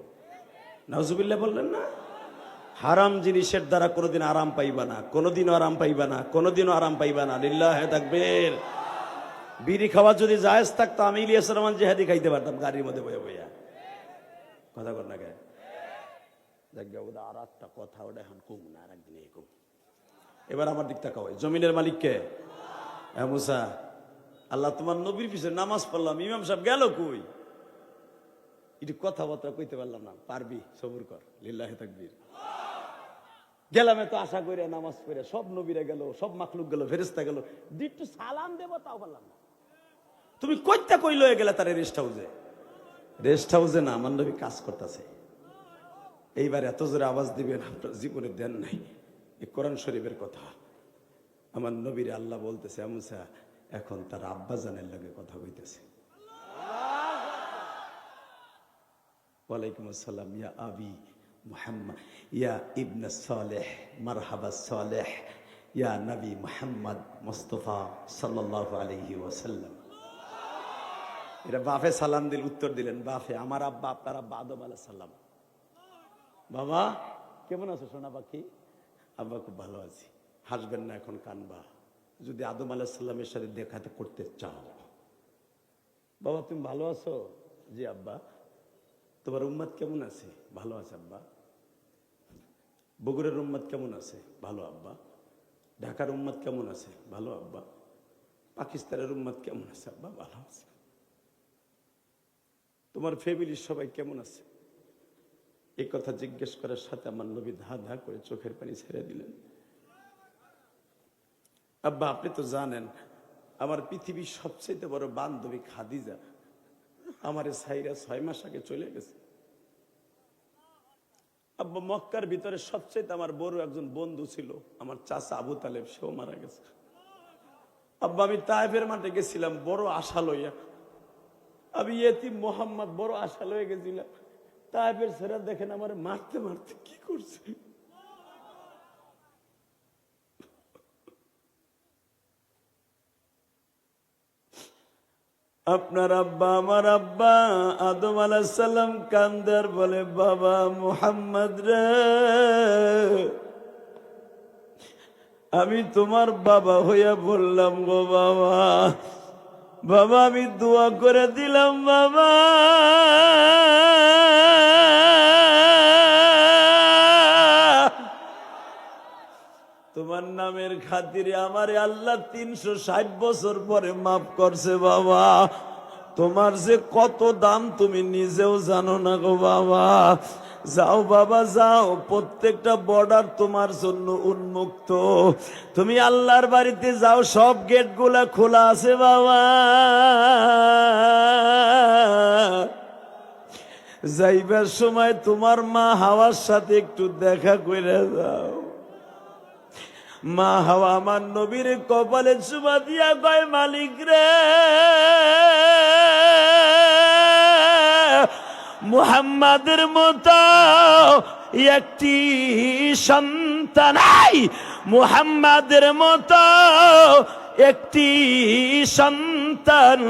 নাউজুবিল্লাহ বললেন না? হারাম জিনিসের দ্বারা কোনোদিন আরাম পাইবা না, কোনোদিনও আরাম পাইবা না, কোনোদিনও আরাম পাইবা না। লিল্লাহে তাকবীর। বিড়ি খাওয়া যদি জায়েজ থাকতো আমি ইলিয়াস রহমান জিহাদি খাইতে পারতাম গাড়ির মধ্যে বয়ে বইয়া। কথা কর না কে? ওটা আর একটা কথা, ওটা এখন কম না, আর একদিন কম। এবার আমার দিক তাকাও, জমিনের মালিক কে? মুসা, আল্লাহ তোমার নবীর পিছনে নামাজ পড়লাম, ইমাম সাহেব গেল কই? একটু কথাবার্তা কইতে পারলাম না। পারবি, সবুর কর। লিল্লাহে তাকবীর। গেলাম এত আশা করে নামাজ পড়ে, সব নবীরা গেল, সব মাখলুক গেল, ফেরেশতা গেল, একটু সালাম দেবো তাও পারলাম না। তুমি কইতে কই লয়ে গেলে তারে রেস্ট হাউসে? রেস্ট হাউসে না, আমার নবী কাজ করতেছে। এইবার এত জোরে আওয়াজ দিবেন আপনার জীবনে দেন নাই। এই কোরআন শরীফের কথা। আমার নবীর আল্লাহ বলতেছে, মুসা এখন তার আব্বাজানের লগে কথা কইতেছে। ওয়ালাইকুম আসসালাম, ইয়া আবি মুহাম্মদ, ইয়া ইবনে সালেহ, মারহাবা সালেহ, ইয়া নবী মুহাম্মদ মুস্তাফা সাল্লাল্লাহু আলাইহি ওয়াসাল্লাম। এরা বাপে সালাম দিল, উত্তর দিলেন, বাপে আমার আব্বা, আপনার আব্বা আদম আলাইহিস সালাম। বাবা কেমন আছো সোনা পাখি? আব্বা খুব ভালো আছি। হাসবেন না, এখন কানবা যদি আদম আলাইহিস সালামের সাথে দেখাতে করতে চাও। বাবা তুমি ভালো আছো? জি আব্বা। তোমার উম্মত কেমন আছে? ভালো আছে আব্বা। বগুড়ার উম্মত কেমন আছে? ভালো আব্বা। ঢাকার উম্মত কেমন আছে? ভালো আব্বা। পাকিস্তানের উম্মত কেমন আছে? আব্বা ভালো আছে। তোমার ফ্যামিলির সবাই কেমন আছে? এই কথা জিজ্ঞেস করার সাথে আমার নবী ধা ধা করে চোখের পানি ছেড়ে দিলেন। আব্বা আপনি তো জানেন আমার পৃথিবীর সবচেয়ে বড় বান্ধবী খাদিজা আমার সাইরা 6 মাস আগে চলে গেছে। আব্বা মক্কার ভিতরে সবচেয়ে আমার বড় একজন বন্ধু ছিল আমার চাচা আবু তালেব, সেও মারা গেছে। আব্বা আমি তায়েফের মাঠে গেছিলাম বড় আশা লইয়া, আমি ইয়েতিম মোহাম্মদ বড় আশা লয়ে গেছিলাম। তায়েফের ছেড়ে দেখেন আমার মারতে মারতে কি করছে। আপনার আব্বা আমার আব্বা আদম আলাইহিস সালাম কান্দার বলে, বাবা মুহাম্মদ রে, আমি তোমার বাবা হইয়া বললাম গো বাবা, বাবা আমি দোয়া করে দিলাম বাবা, তোমার নামের খাতিরে আমারে আল্লাহ 360 বছর পরে মাফ করছে বাবা। তোমার যে কত দাম তুমি নিজেও জানো না গো বাবা। যাও বাবা যাও, প্রত্যেকটা বর্ডার তোমার জন্য উন্মুক্ত। তুমি আল্লাহর বাড়িতে যাও, সব গেট গুলা খোলা আছে বাবা। যাইবার সময় তোমার মা হাওয়ার সাথে একটু দেখা করে যাও। মা হাওয়া আমার নবীর কপালে চুমা দিয়া কয়, মালিক রে, মুহাম্মাদের মতো একটি সন্তান, মুহাম্মাদের মতো একটি সন্তান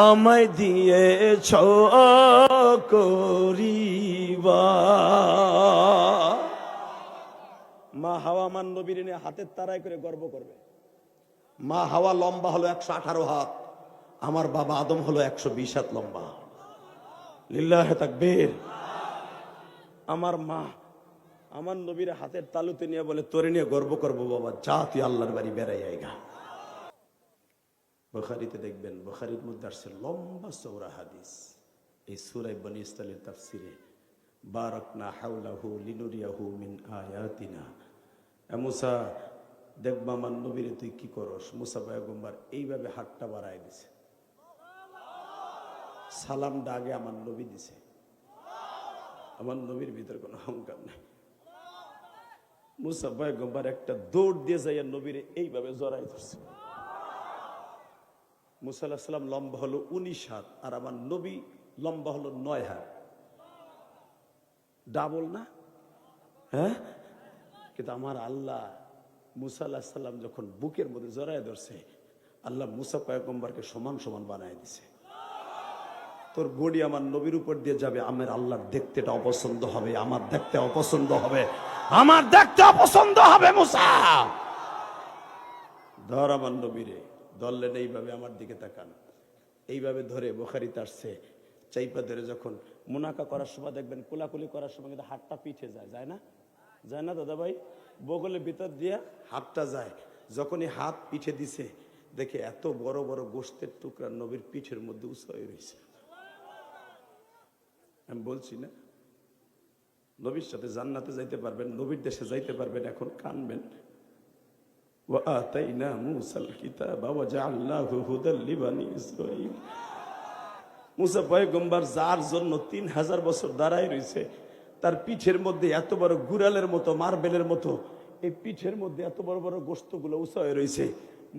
আমায় দিয়েছ করিবা। মা হাওয়া আমার নবীর নিয়ে হাতের তারাই করে গর্ব করবে। মা হাওয়া লম্বা হলো 118 হাত, আমার বাবা আদম হলো 120 হাত লম্বা। লিল্লাহে তাকবীর। আমার মা আমার নবীর হাতের তালুতে নিয়ে বলে, তোরে নিয়ে গর্ব করবো বাবা, যা তুই আল্লাহর বাড়ি বেড়াই আইগা। বুখারীতে দেখবেন, বুখারীর মধ্যে আসছে লম্বা চওড়া হাদিস। এই সূরা বনী ইসরাঈলের তাফসীরে, বারাকনা হাওলাহু লিনুরিয়াহু মিন আয়াতিনা। মুসা, দেখবা আমার নবীরে তুই কি করস। মুসা পয়গম্বর এইভাবে হাতটা বাড়ায় দিছে, সালামটা আগে আমার নবী দিছে। আমার নবীর ভিতর কোনো অহংকার নাই। মুসা পয়গম্বর একটা দৌড় দিয়ে যাইয়া নবীরে এইভাবে জড়াই ধরছে। মুসা আলাইহিস সালাম লম্বা হলো 19 হাত, আর আমার নবী লম্বা হলো 9 হাত। ডাবল না? হ্যাঁ। কিন্তু আমার আল্লাহ মুসা আলাইহিস সালাম যখন বুকের মধ্যে জড়ায় ধরছে, আল্লাহ মুসা পয়গম্বরকে সমান সমান বানায় দিছে। তোর বডি আমার নবীর উপর দিয়ে যাবে, আমার আল্লাহর দেখতেটা অপছন্দ হবে, আমার দেখতে অপছন্দ হবে, আমার দেখতে অপছন্দ হবে। মুসা, ধর আমার নবীরে। ধরলেন এইভাবে, আমার দিকে তাকান, এইভাবে ধরে বুখারীতে আসছে, চাইপা ধরে যখন মুনাকা করার সময় দেখবেন, কোলাকুলি করার সময় কিন্তু হাতটা পিঠে যায়, যায় না? যায় না দাদা ভাই? বগলের ভিতর দিয়ে হাতটা যায়। যখনই হাত পিঠে দিছে, দেখে এত বড় বড় গোশতের টুকরা নবীর পিঠের মধ্যে উঁচু হয়ে রয়েছে। আমি বলছি না, নবীর সাথে জান্নাতে যাইতে পারবেন, নবীর দেশে যাইতে পারবেন, এখন কানবেন। وآتينا موسى الكتاب وجعلناه هدى لبني إسرائيل। মুসা পয়গম্বর যার জন্য 3000 বছর দাঁড়ায় রয়েছে, তার পিঠের মধ্যে এত বড় গুড়ালের মতো, মার্বেলের মতো এই পিঠের মধ্যে এত বড় বড় গোশতগুলো উঁচা হয়ে রয়েছে।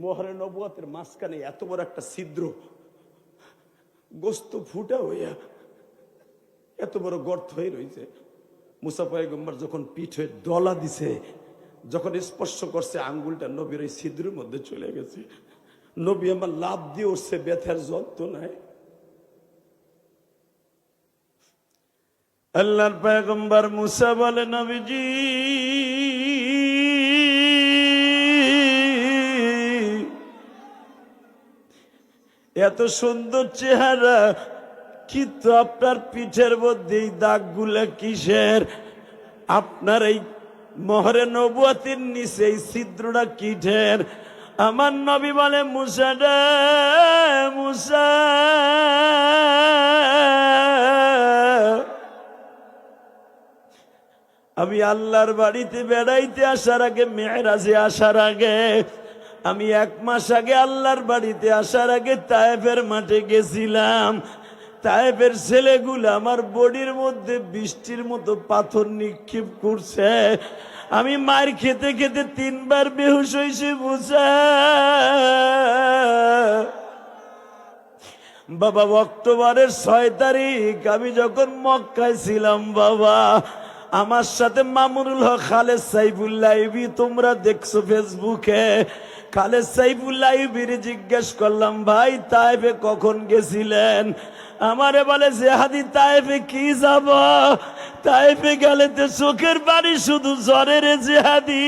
মোহরে নবুয়তের মাঝখানে এত বড় একটা ছিদ্র, গোশত ফুটা হইয়া এত বড় গর্ত হয়ে রয়েছে। মুসা পয়গম্বর যখন পিঠে ডলা দিছে, যখন স্পর্শ করছে, আঙ্গুলটা নবীর ওই ছিদ্রের মধ্যে চলে গেছে। নবী আমার লাভ দিয়ে উঠছে ব্যথার যন্ত্রণায়। আল্লাহর পয়গম্বর মুসা বলে, নবীজি, এত সুন্দর চেহারা, কিন্তু আপনার পিঠের মধ্যে এই দাগগুলা কিসের? আপনার এই মোহরে নবুয়তের নিচে এই ছিদ্রটা কিসের? আমার নবী বলে, মুসা রে মুসা, আমি আল্লাহর বাড়িতে বেড়াইতে আসার আগে, মেরাজে আসার আগে, আমি 1 মাস আগে আল্লাহর বাড়িতে আসার আগে তায়েফের মাঠে গেছিলাম। তায়েফের ছেলেগুলো আমার বডির মধ্যে বৃষ্টির মতো পাথর নিক্ষেপ করছে। আমি মার খেতে খেতে 3 বার বেহুশ হয়েছি। মুসা বাবা, অক্টোবরের 6 তারিখ আমি যখন মক্কায় ছিলাম, বাবা আমার সাথে মামুনুল হক, খালেদ সাইফুল্লাহ, তোমরা দেখছো ফেসবুকে, খালেদ সাইফুল্লাহ জিজ্ঞেস করলাম, ভাই তায়েফে কখন গেছিলেন? আমারে বলে, জেহাদি তায়েফে কি যাব, তায়েফে গেলে তো চোখের পানি শুধু জ্বরের জেহাদি।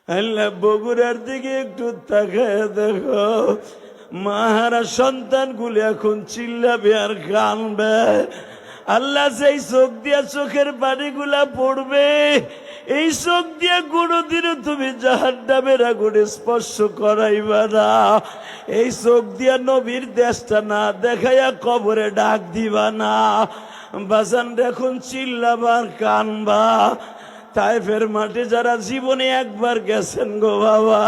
আল্লাহ বগুড়ার দিকে একটু তাকায় দেখো, মাহারা সন্তানগুলো এখন চিল্লাবে আর কানবে। আল্লাহ সেই চোখ দিয়া চোখের পানিগুলা পড়বে, এই চোখ দিয়ে কোনোদিনও তুমি জাহান্নামের আগুনে স্পর্শ করাইবা না। এই চোখ দিয়া নবীর দেশটা না দেখাইয়া কবরে ডাক দিবা না। বাজান এখন চিল্লাবার কানবা। তায়েফের মাঠে যারা জীবনে একবার গেছেন গো বাবা,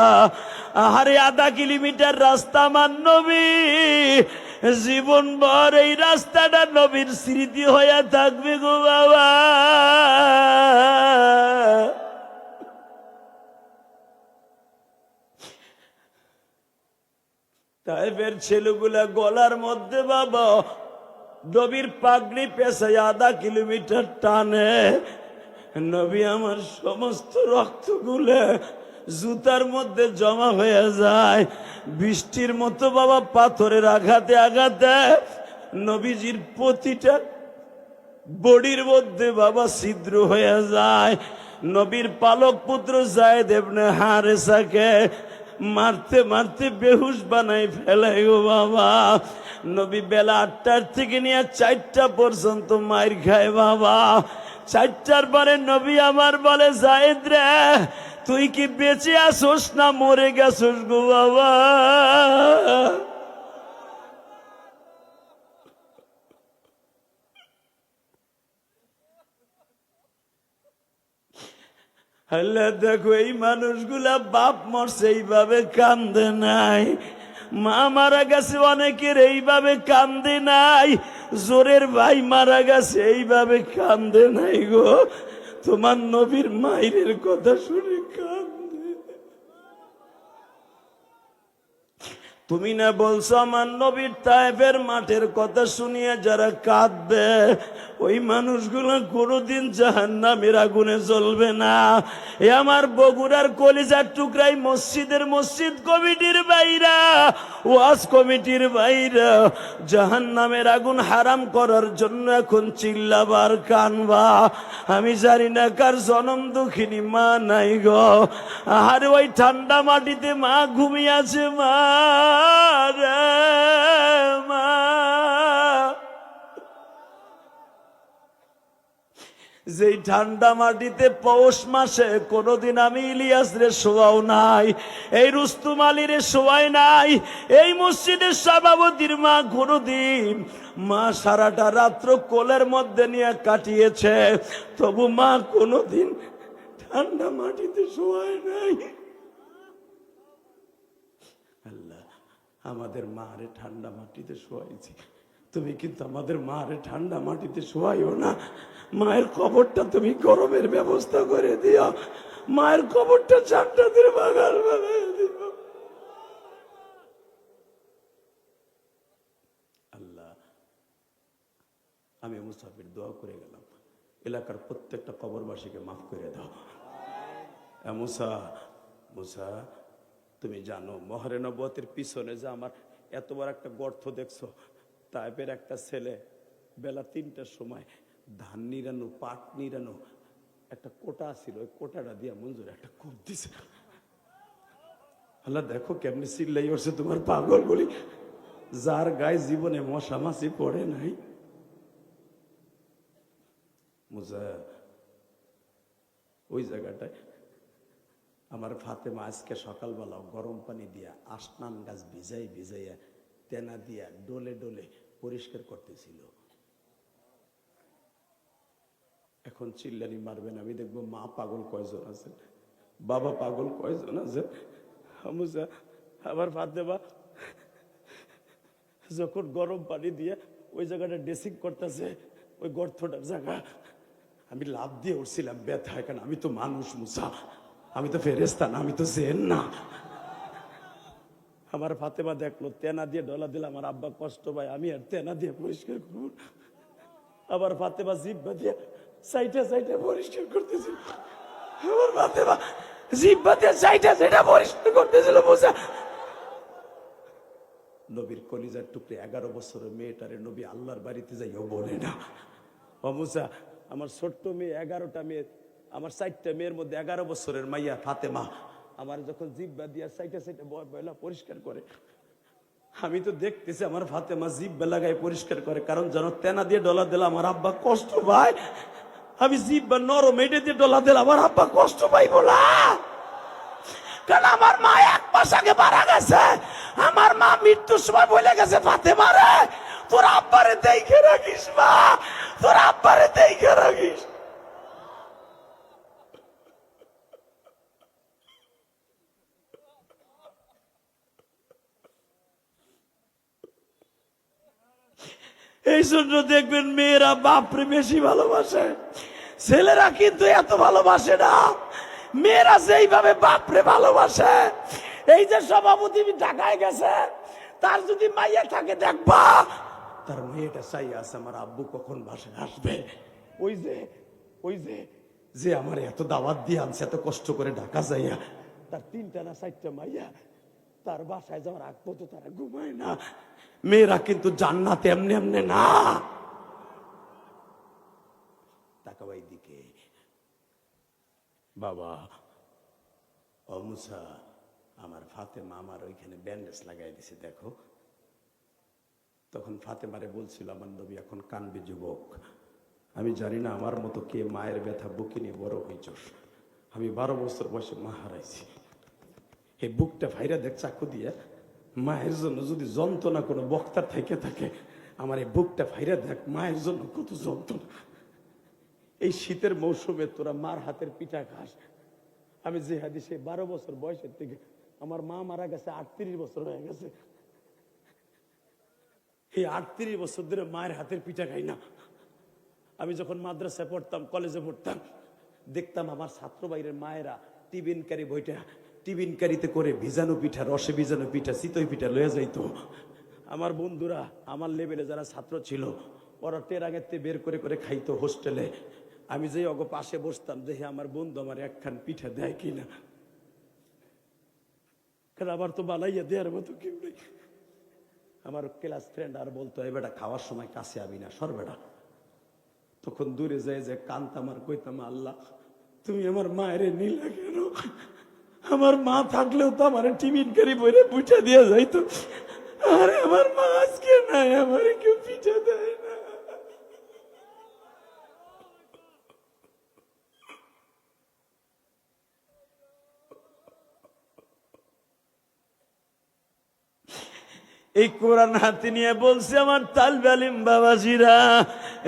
আহারে 1/2 কিলোমিটার রাস্তা আমার নবী, জীবন ভর এই রাস্তাটা নবীর স্মৃতি হয়ে থাকবে গো বাবা। তায়েফের ছেলেগুলা গলার মধ্যে বাবা নবীর পাগড়ি পেছায় 1/2 কিলোমিটার টানে, নবী আমার সমস্ত রক্তগুলো জুতার মধ্যে জমা হয়ে যায়। বৃষ্টির মতো বাবা পাথরের আঘাতে আঘাতে নবীজির প্রতিটা বডির মধ্যে বাবা ছিদ্র হয়ে যায়। নবীর পালক পুত্র যায়েদ ইবনে হারেসাকে মারতে মারতে বেহুশ বানাই ফেলে গো বাবা। নবী বেলা 8টার থেকে নিয়ে 4টা পর্যন্ত মাইর খায় বাবা। 4টার পরে নবী আমার বলে, যায়েদ রে তুই কি বেঁচে আসোস না মরে গেছোস গো বাবা? আল্লাহ দেখো এই মানুষগুলা বাপ মরছে এইভাবে কান্দে নাই, মা মারা গেছে অনেকের এইভাবে কান্দে নাই, জোরের ভাই মারা গেছে এইভাবে কান্দে নাই গো। তোমার নবীর মায়ের কথা শুনে কান্দে। তুমি না বলছো আমার নবীর তায়েফের মাঠের কথা শুনিয়ে যারা কাঁদবে ওই মানুষগুলো কোনোদিন জাহান্নামের আগুনে জ্বলবে না। এ আমার বগুড়ার কলিজার টুকরাই মসজিদের মসজিদ কমিটির বাইরা, ওয়াজ কমিটির বাইরা জাহান্নামের আগুন হারাম করার জন্য এখন চিল্লাবার কানবা। আমি জানি না কার জনম দুঃখিনী মা নাই গো। আরে ওই ঠান্ডা মাটিতে মা ঘুমিয়ে আছে, মা রে মা। যেই ঠান্ডা মাটিতে পৌষ মাসে কোনদিন আমি ইলিয়াস রে শোয়াও নাই, এই রুস্তুম আলী রে শোয়াই নাই, এই মসজিদের সভাপতির মা কোনদিন মা সারাটা রাত্র কোলের মধ্যে নিয়ে কাটিয়েছে, তবু মা কোনদিন ঠান্ডা মাটিতে শোয়ায় নাই। আল্লাহ আমাদের মারে ঠান্ডা মাটিতে শোয়াইছি, তুমি কিন্তু আমাদের মারে ঠান্ডা মাটিতে শোয়াইও না। মায়ের কবরটা তুমি গরমের ব্যবস্থা করে দিও, মায়ের কবরটা জান্নাতের বাগান বানিয়ে দিও। আল্লাহ আমি মুসাফির দোয়া করে গেলাম, এলাকার প্রত্যেকটা কবরবাসীকে মাফ করে দাও। মুসা মুসা তুমি জানো মহরে নবুয়তের পিছনে যে আমার এত বড় একটা গর্ত দেখছো, তাইপের একটা ছেলে বেলা 3টার সময় ধান নিরানো পাট নিরানো একটা কোটা ছিল, ওই কোটাটা দিয়া মঞ্জুর একটা কূপ দিছে। আল্লাহ দেখো কেমনি চিল্লাই উঠছে তোমার পাগল বলি, যার গায়ে জীবনে মশা মাছি পড়ে নাই। মুসা ওই জায়গাটায় আমার ফাতেমা আজকে সকালবেলা গরম পানি দিয়া আসনান গাছ ভিজাইয়া তেনা দিয়া ডলে ডলে পরিষ্কার করতেছিল। এখন চিল্লানি মারবেন, আমি দেখবো মা পাগল কয়জন আছেন, বাবা পাগল কয়জন আছেন। আবার ফাতেমা যখন গরম পানি দিয়ে ওই জায়গাটা ড্রেসিং করতেছে, ওই গর্তটার জায়গা, আমি লাভ দিয়ে উঠছিলাম ব্যথায়, কারণ আমি তো মানুষ মুসা, আমি তো ফেরেস্তা না, আমি তো জেন না। আমার ফাতেমা দেখলো তেনা দিয়ে ডলা দিলে আমার আব্বা কষ্ট পায়, আমি আর তেনা দিয়ে পরিষ্কার করবো। আবার ফাতেমা জিব্বা দিয়ে সাইটা সাইটা পরিষ্কার করতেছিল, আমার ফাতেমা জিব্বা দিয়ে সাইটা সাইটা পরিষ্কার করতেছিল। বোঝা নবীর কলিজার টুকরে 11 বছরের মেয়েটারে নবী আল্লাহর বাড়িতে যাইও বলে না। মুসা আমার ছোট্ট মেয়ে 11টা মেয়ে, আমার 4টা মেয়ের মধ্যে 11 বছরের মাইয়া ফাতেমা আমার যখন জিব্বা দিয়া সাইটা সাইটা বয়লা পরিষ্কার করে, আমি তো দেখতেছি আমার ফাতেমা জিব্বা লাগাই পরিষ্কার করে, কারণ যেন তেনা দিয়ে ডলা দিলে আমার আব্বা কষ্ট পায়। আমি জিব্বা নরম এটা দিয়ে ডলা দিলে আমার আব্বা কষ্ট পাই বলা, কারণ আমার মা 1 মাস আগে মারা গেছে। আমার মা মৃত্যুর সময় বলে গেছে, ফাতেমা রে তোর আব্বারে দেখে রাখিস, মা তোর আব্বারে দেখে রাখিস। এই জন্য দেখবেন মেয়েরা বাপরে বেশি ভালোবাসে, ছেলেরা কিন্তু এত ভালোবাসে না। মেয়েরা যেইভাবে বাপরে ভালোবাসে, এই যে সভাপতি ঢাকায় গেছে, তার যদি মাইয়া থাকে দেখবা তার মেয়েটা চাই আছে আমার আব্বু কখন বাসায় আসবে। ওই যে ওই যে যে আমার এত দাওয়াত দিয়ে আনছে, এত কষ্ট করে ঢাকা যাইয়া, তার 3টা না 4টা মাইয়া, তার বাসায় যাওয়ার আগ পর্যন্ত তারা ঘুমায় না। মেয়েরা কিন্তু জান্নাতে এমনি এমনি না। তাকাবাই দিকে বাবা ও মুসা, আমার ফাতেমা আমার ওইখানে ব্যান্ডেজ লাগাই দিছে দেখো। তখন ফাতেমারে বলছিল আমার নবী এখন কানবে যুবক, আমি জানি না আমার মতো কে মায়ের ব্যথা বুকে নিয়ে বড় হয়েছস। আমি 12 বছর বয়সে মা হারাইছি। এই বুকটা ভাইরা দেখ চাকু দিয়ে, মায়ের জন্য যদি যন্ত্রণা কোনো বক্তার থেকে থাকে, আমার এই বুকটা ভাইরা দেখ মায়ের জন্য কত যন্ত্রণা। এই শীতের মৌসুমে তোরা মার হাতের পিঠা খাস। আমি যে হাদিসে 12 বছর বয়সের থেকে আমার মা মারা গেছে, 38 বছর হয়ে গেছে। এই 38 বছর ধরে মায়ের হাতের পিঠা খাই না। আমি যখন মাদ্রাসায় পড়তাম, কলেজে পড়তাম, দেখতাম আমার ছাত্র বাইরের মায়েরা টিফিনকারি বইটা টিফিনকারিতে করে ভিজানো পিঠা, রসে ভিজানো পিঠা, চিতই পিঠা লয়ে যাইতো। আমার বন্ধুরা আমার লেভেলে যারা ছাত্র ছিল, ওরা টেরাগেতে বের করে করে খাইতো হোস্টেলে। আমি যে অগ পাশে বসতাম, দেখে আমার বন্ধু আমার একখান পিঠা দেয় কিনা, কারণ আবার তো বানাইয়া দেওয়ার মতো কেউ নেই। আমার ক্লাস ফ্রেন্ড আর বলতো, এ বেটা খাওয়ার সময় কাছে আবি না, সর বেটা। তখন দূরে যায় যে কানতাম আর কইতাম, আল্লাহ তুমি আমার মায়ের নিলা কেন? আমার মা থাকলেও তো আমার টিফিন কারি বইরে পিঠা দিয়ে যাইতো। আরে আমার মা আজকে নাই, আমার কেউ পিঠা দেয় না। এই কোরআন হাতে নিয়ে বলছে আমার তালবে আলিম বাবাজিরা,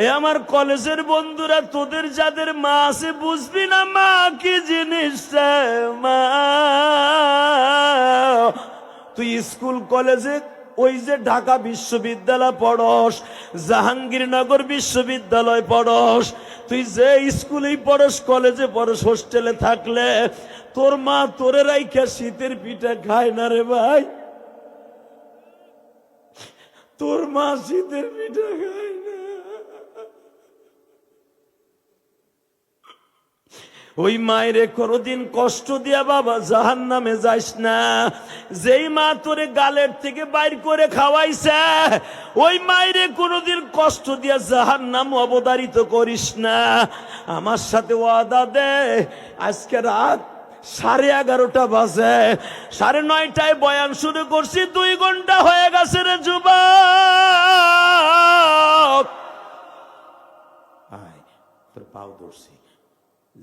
এ আমার কলেজের বন্ধুরা, তোদের যাদের মা আছে বুঝবি না মা কি জিনিস। মা তুই স্কুল কলেজে ওই যে ঢাকা বিশ্ববিদ্যালয় পড়স, জাহাঙ্গীরনগর বিশ্ববিদ্যালয় পড়স, তুই যে স্কুলেই পড়স, কলেজে পড়স, হোস্টেলে থাকলে তোর মা তোরে রাইখা শীতের পিঠা খায় না রে ভাই। তোর মা শীতের পিঠা খায় না। ওই মায়ের কোনদিন কষ্ট দিয়া বাবা জাহান্নামে যাইস না। যেই মা তোরে গালের থেকে বাইর করে খাওয়াইছে, ওই মায়ের কোনদিন কষ্ট দিয়া জাহান্নাম অবধারিত করিস না। আমার সাথে ওয়াদা দে, আজকে রাত 11:30 বাজে, 9:30টায় বয়ান শুরু করছি, 2 ঘন্টা হয়ে গেছে রে যুবক। আয় তোর পাও ধরছি,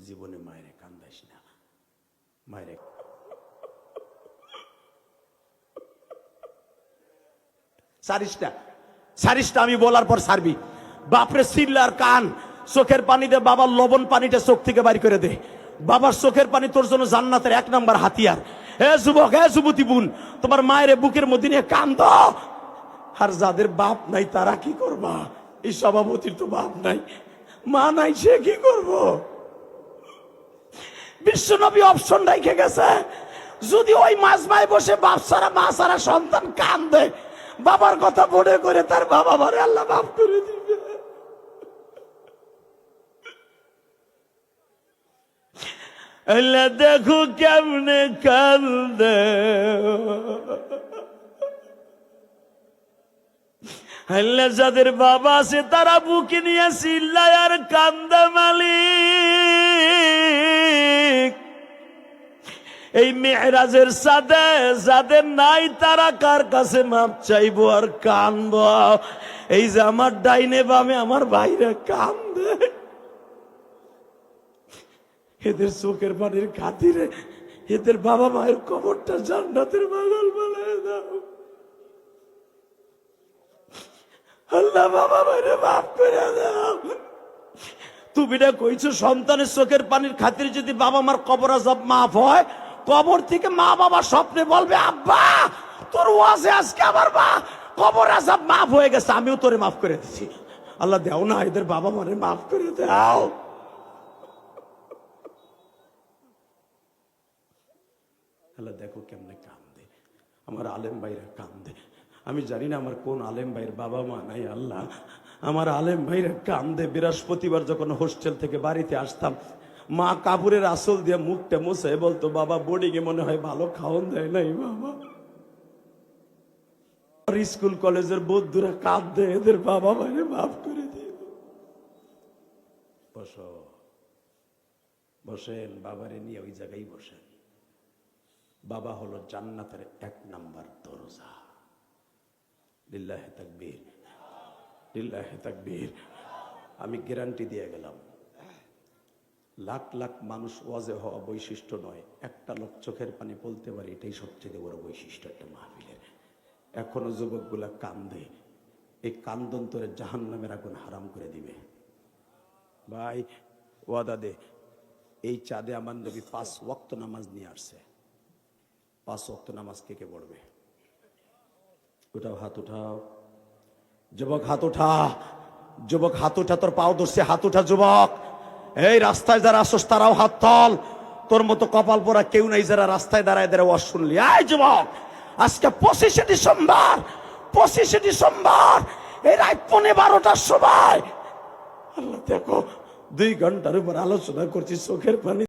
জীবনে মায়ের কান্দাইস না। মায়ের সারিসটা আমি বলার পর সারবি। বাপরে সিল্লার কান, চোখের পানিতে বাবার লবণ পানিটা চোখ থেকে বাইর করে দে। বাবার চোখের পানি তোর জন্য জান্নাতের 1 নম্বর হাতিয়ার। হে যুবক, হে যুবতী বোন, তোমার মায়ের বুকের মধ্যে নিয়ে কান্দ। আর যাদের বাপ নাই তারা কি করবা? এই সভাপতির তো বাপ নাই, মা নাই, সে কি করব? বিশ্বনবী অপশন রেখে গেছে, যদি ওই মাজমায় বসে বাপ ছাড়া মা ছাড়া সন্তান কান্দে, বাবার কথা মনে করে তার বাবা মারে আল্লাহ মাফ করে দিবে। আল্লাহ দেখো কেমনে কান্দে, আল্লাহ যাদের বাবা আছে তারা বুকে নিয়ে চিল্লায় আর কান্দে। মালিক এই মেহরাজের সাথে যাদের নাই তারা কার কাছে মাপ চাইবো আর কান্দবো? এই যে আমার ডাইনে বামে আমার ভাইরা কান্দে, এদের চোখের পানির খাতিরে এদের বাবা মায়ের কবরটা জান্নাতের বাগান বানায় দাও। আল্লাহ বাবা মায়ের মাফ করে দাও। তুমি না কইছো সন্তানের চোখের পানির খাতিরে যদি বাবা মার কবর আযাব মাফ হয়, কবর থেকে মা বাবা স্বপ্নে বলবে, আব্বা তোর ওয়াজে আজকে আমার মা কবর আযাব মাফ হয়ে গেছে, আমিও তোরে মাফ করে দিছি। আল্লাহ দেও না, এদের বাবা মারে মাফ করে দাও। আল্লাহ দেখো কেমনে কান্দে, আমার আলেম ভাইরা কান্দে। আমি জানি না আমার কোন আলেম ভাইয়ের বাবা মা নাই। আল্লাহ, আমার আলেম ভাইরা কান্দে। বৃহস্পতিবার যখন হোস্টেল থেকে বাড়িতে আসতাম, মা কাপড়ের আসল দিয়ে মুখটা মুছে বলতো, বাবা বোর্ডিং এ মনে হয় ভালো খাওয়ান দেয় নাই বাবা। স্কুল কলেজের বন্ধুরা কাঁদে, এদের বাবা মায়ের মাফ করে দিও। বসো, বসেন, বাবারে নিয়ে ওই জায়গায় বসেন। বাবা হলো জান্নাতের 1 নাম্বার দরজা। লিল্লাহি তাকবীর, লিল্লাহি তাকবীর। আমি গ্যারান্টি দিয়ে গেলাম, লাখ লাখ মানুষ ওয়াজে হওয়া বৈশিষ্ট্য নয়, একটা লোক চোখের পানি বলতে পারে, এটাই সবচেয়ে বড় বৈশিষ্ট্য একটা মাহফিলের। এখনো যুবকগুলা কান্দে, এই কান্দন তোরে জাহান্নামের আগুন হারাম করে দিবে। ভাই ওয়াদা দে, এই চাঁদে আমার নবী 5 ওয়াক্ত নামাজ নিয়ে আসছে। 5 ওয়াক্ত নামাজ কে কে পড়বে? উঠাও, হাত উঠাও। যুবক হাত উঠা, যুবক হাত উঠা, তোর পাও ধরছে, হাত উঠা যুবক। এই রাস্তায় যারা আসছ তারাও হাত তল। তোর মতো কপাল পোড়া কেউ নাই যারা রাস্তায় দাঁড়ায় দাঁড়ায় ওয়াজ শুনলি। এই যুবক, আজকে 25শে ডিসেম্বর, 25শে ডিসেম্বর, এই রাত 12:15টার সময়, আল্লাহ দেখো 2 ঘন্টার উপর আলোচনা করছি, চোখের পানি